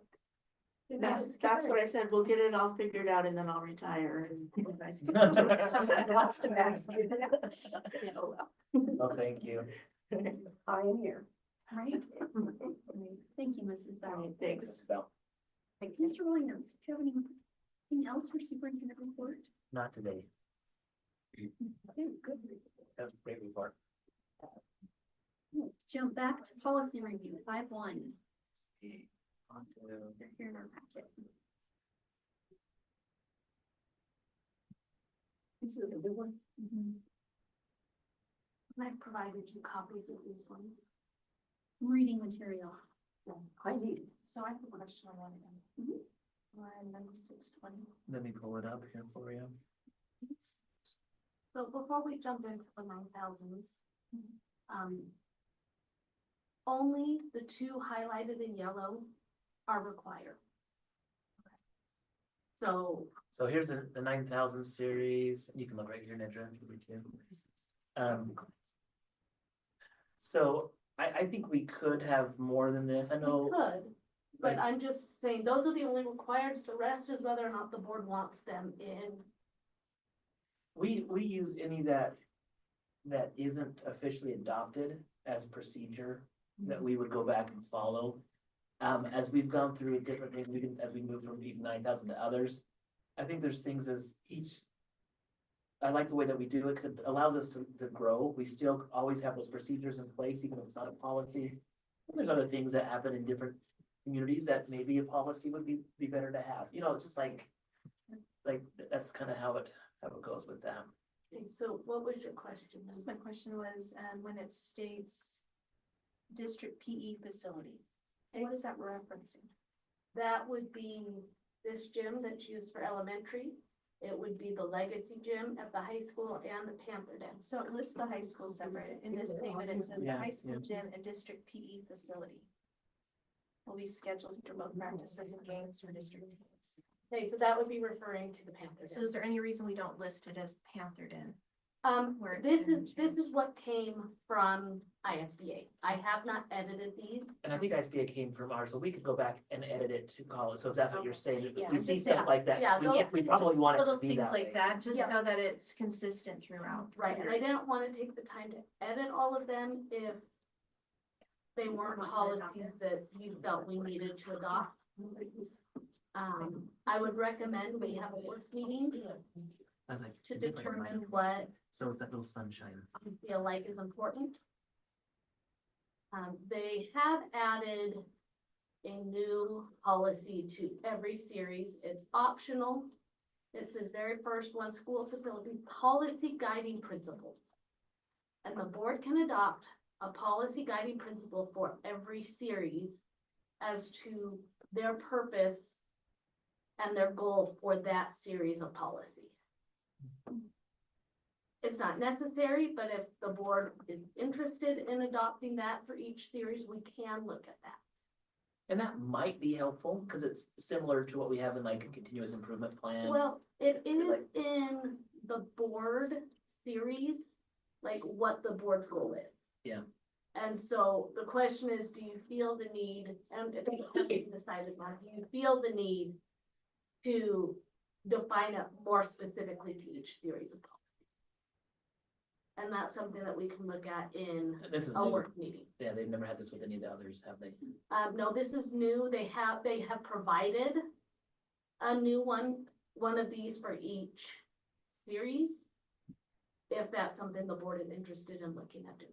That's what I said, we'll get it all figured out and then I'll retire. Lots to math. Oh, thank you. Pioneer. Right? Thank you, Mrs. All Bell. right, thanks. Bell. Thanks, Mr. Williams. Did you have anything else for superintendent report? Not today. Good. That was a great report. Jump back to policy review, 5-1. On to. They're here in our packet. These are the new ones. And I've provided you copies of these ones. Reading material. I need. So I have a question on one of them. Line number 620. Let me pull it up here for you. So before we jump into the 9,000s, only the 2 highlighted in yellow are required. So here's the 9,000 series, you can look right here, Nedra, if you need to. So I think we could have more than this, I we know, could, but like- I'm just saying, those are the only required, the rest is whether or not the board wants them in. we use any that isn't officially adopted as procedure that we would go back and follow. As we've gone through different things, as we move from even 9,000 to others, I think there's things as each. I like the way that we do it because it allows us to grow. We still always have those procedures in place, even if it's not a policy. And there's other things that happen in different communities that maybe a policy would be better to have, you know, it's just like that's kind of how it goes with that. Okay, so what was your question? Just my question was, when it states district PE facility, what is that referencing? That would be this gym that's used for elementary. It would be the legacy gym at the high school and the Panther Den. So it lists the high school separate. In this statement, it says the Yeah, high school yeah. gym and district PE facility will be scheduled for both practices and games for district teams. Okay, so that would be referring to the Panther So Den. is there any reason we don't list it as Panther Den? Where it's This been is what came from ISBA. I have not edited these. And I think ISBA came from ours, so we could go back and edit it to call it, so if that's what you're saying, if Yeah, we I'm see just stuff saying- like that, yeah, we those- probably Just want it little to be things that like way. that, just Yeah. so that it's consistent throughout. Right, and I didn't want to take the time to edit all of them if they weren't policies that you felt we needed to adopt. I would recommend we have a work meeting I was like, it's to a different determine light. what So it's that little sunshine. you feel like is important. They have added a new policy to every series. It's optional. It says very first one, school facility policy guiding principles. And the board can adopt a policy guiding principle for every series as to their purpose and their goal for that series of policy. It's not necessary, but if the board is interested in adopting that for each series, we can look at that. And that might be helpful, because it's similar to what we have in like a continuous improvement plan. Well, it is like- in the board series, like what the board's goal is. Yeah. And so the question is, do you feel the need, and if you haven't decided on, do you feel the need to define it more specifically to each series of policy? And that's something that we can look at in This is a new. work meeting. Yeah, they've never had this with any of the others, have they? No, this is new. They have provided a new one of these for each series. If that's something the board is interested in looking at doing.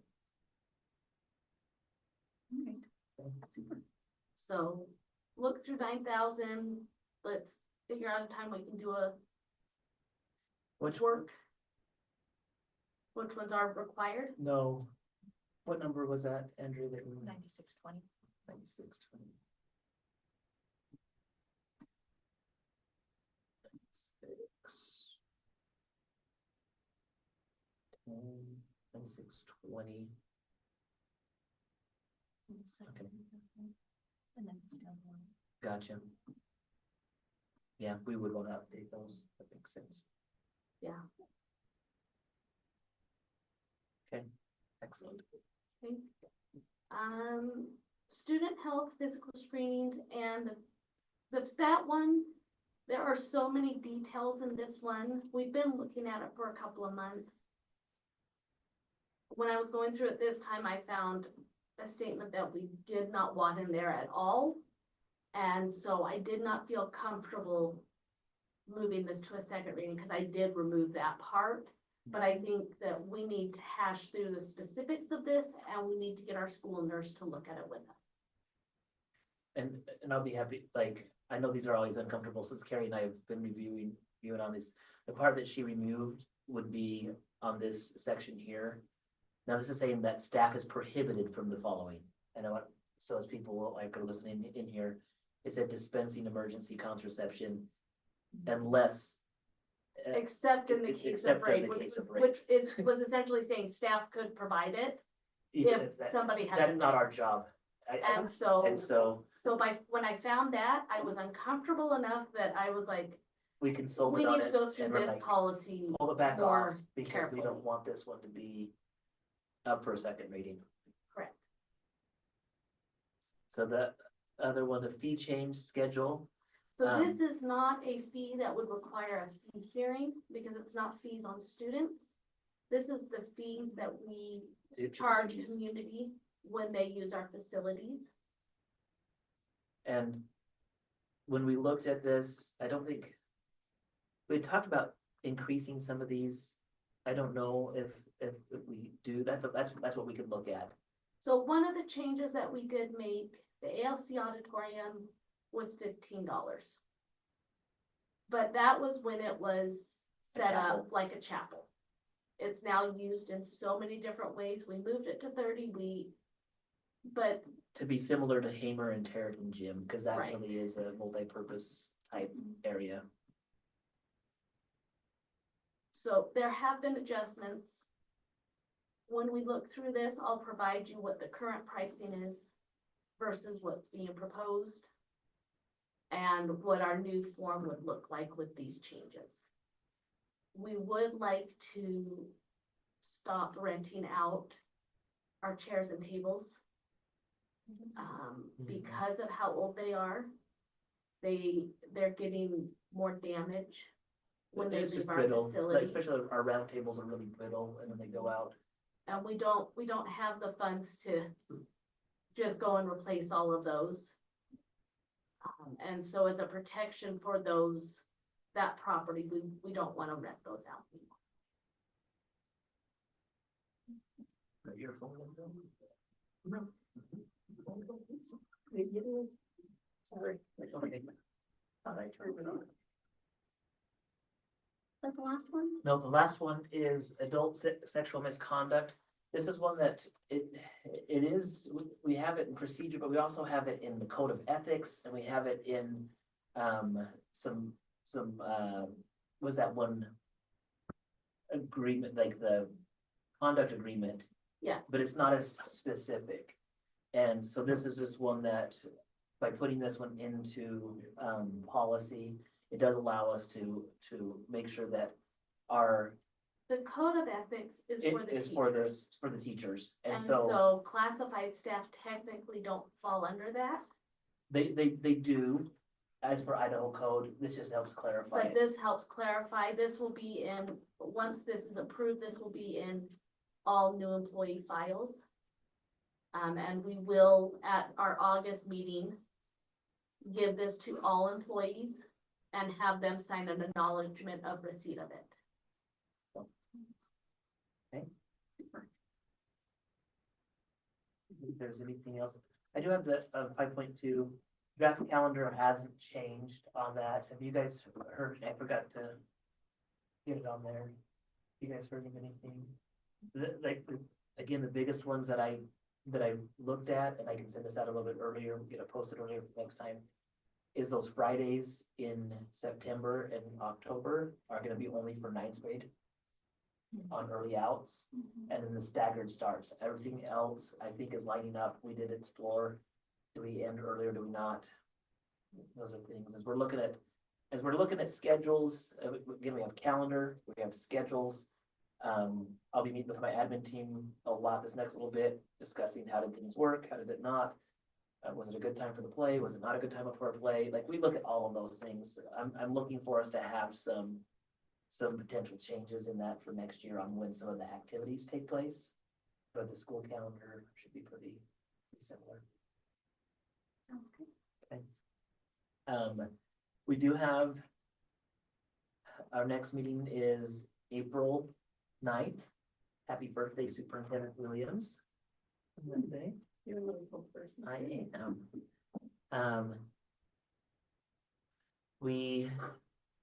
So look through 9,000, let's figure out a time we can do a Which work. Which ones are required? No. What number was that, Andrew, that we? 9620. 9620. 9620. Okay. And then it's down one. Gotcha. Yeah, we would want to update those, that makes sense. Yeah. Okay, excellent. Okay. Student health, physical screenings, and that one, there are so many details in this one. We've been looking at it for a couple of months. When I was going through it this time, I found a statement that we did not want in there at all. And so I did not feel comfortable moving this to a second reading because I did remove that part. But I think that we need to hash through the specifics of this and we need to get our school nurse to look at it with us. And I'll be happy, like, I know these are always uncomfortable since Carrie and I have been reviewing on this. The part that she removed would be on this section here. Now, this is saying that staff is prohibited from the following. I know, so as people like are listening in here, it said dispensing emergency contraception unless. Except in the case of Except in rape, the which case was, of rape. was essentially saying staff could provide it Even if that- somebody had. That is not our job. And so. And so, So when I found that, I was uncomfortable enough that I was like, we consulted We on need to it. go through and we're this like, policy Pull it back off more because we carefully. don't want this one to be up for a second reading. Correct. So the other one, the fee change schedule. So Um, this is not a fee that would require a fee hearing because it's not fees on students. This is the fees that we charge community when they use our facilities. And when we looked at this, I don't think we talked about increasing some of these. I don't know if we do, that's what we could look at. So one of the changes that we did make, the ALC auditorium was $15. But that was when it was set up like a chapel. It's now used in so many different ways. We moved it to 30. But To be similar to Hamer and Territon Gym, because that Right. really is a multi-purpose type area. so there have been adjustments. When we look through this, I'll provide you what the current pricing is versus what's being proposed. And what our new form would look like with these changes. We would like to stop renting out our chairs and tables. Because of how old they are, they're getting more damage when they It's just leave our brittle, like, facility. especially our round tables are really brittle and then they go out. And we don't have the funds to just go and replace all of those. And so as a protection for that property, we don't wanna rent those out anymore. Got your phone number? No. Maybe it is. Sorry. Okay. Thought I turned it on. That's the last one? No, the last one is adult sexual misconduct. This is one that it is, we have it in procedure, but we also have it in the code of ethics and we have it in some was that one agreement, like the conduct agreement? Yeah. But it's not as specific. And so this is just one that, by putting this one into policy, it does allow us to make sure that our The code of ethics is it for the is teachers. for the teachers, and And so so classified staff technically don't fall under that, they do, as per Idaho code, this just helps clarify but it. this helps clarify, this will be in, once this is approved, this will be in all new employee files. And we will, at our August meeting, give this to all employees and have them sign an acknowledgement of receipt of it. If there's anything else, I do have the 5.2 draft calendar hasn't changed on that. Have you guys heard? I forgot to get it on there. You guys heard of anything? Again, the biggest ones that I looked at, and I can send this out a little bit earlier, get it posted earlier for next time, is those Fridays in September and October are gonna be only for 9th grade on early outs, and then the staggered starts. Everything else, I think, is lining up. We did explore. Do we end earlier? Do we not? Those are things, as we're looking at schedules, again, we have calendar, we have schedules. I'll be meeting with my admin team a lot this next little bit, discussing how did things work, how did it not? Was it a good time for the play? Was it not a good time for a play? Like, we look at all of those things. I'm looking for us to have some potential changes in that for next year on when some of the activities take place. But the school calendar should be pretty similar. Sounds good. Okay. We do have, our next meeting is April 9th. Happy birthday, Superintendent Williams. Birthday. You're a really cool person. I am.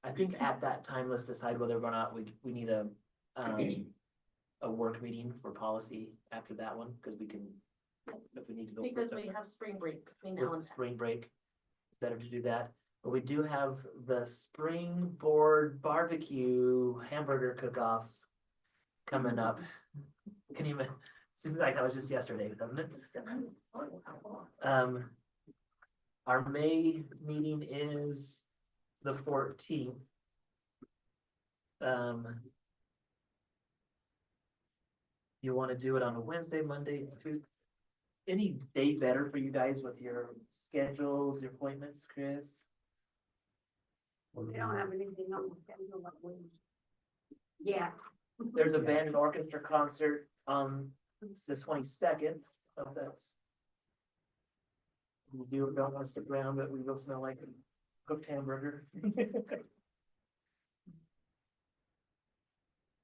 I think at that time, let's decide whether or not we need a work meeting for policy after that one, because we can, if we need to go. Because we have spring break between now With and then. spring break, it's better to do that. But we do have the springboard barbecue hamburger cook-off coming up. Can you, seems like that was just yesterday, doesn't it? Our May meeting is the 14th. You wanna do it on a Wednesday, Monday, Tuesday? Any day better for you guys with your schedules, your appointments, Chris? We don't have anything on the schedule that we. Yeah. There's a band and orchestra concert on the 22nd of that's. We do, don't want to stick around, but we will smell like a cooked hamburger.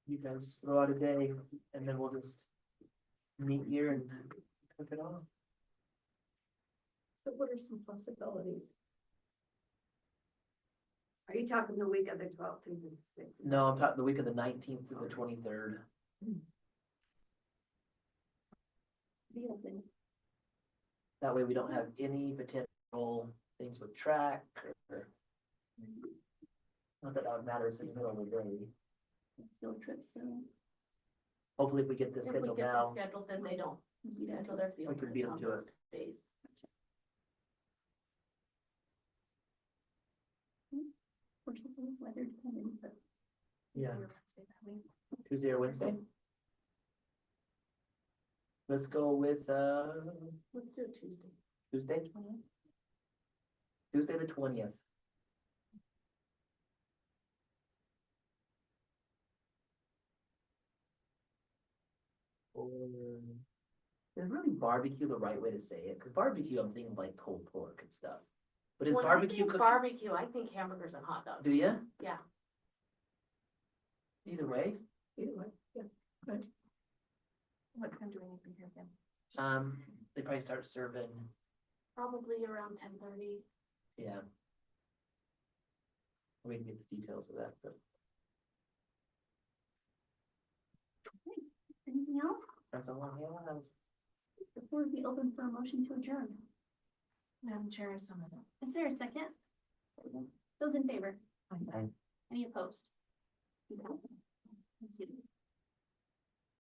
You guys go out a day and then we'll just meet here and cook it on. So what are some possibilities? Are you talking the week of the 12th through the 6th? No, I'm talking the week of the 19th through the 23rd. Be open. That way we don't have any potential things with track or. Not that that would matter, it's in the middle of the day. Field trips, so. Hopefully if we get this If we scheduled get this now, scheduled, then they don't schedule their we field can beat trips them on to those it. days. Or something with weather depending, but. Yeah. Tuesday or Wednesday that week. Tuesday or Wednesday. Let's go with, Let's do it Tuesday. Tuesday? Tuesday the 20th. Or, is really barbecue the right way to say it? Cause barbecue, I'm thinking like pulled pork and stuff. But is When I barbecue think cooking? barbecue, I think hamburgers and hot dogs. Do ya? Yeah. Either way, Either way, yeah. What time do we need to be here again? they probably start serving, Probably around 10:30. yeah. We can get the details of that, but Anything else? that's all I have. Before we open for a motion to adjourn, Madam Chair, is some of them. is there a second? Those in favor? Aye. Any opposed? It passes.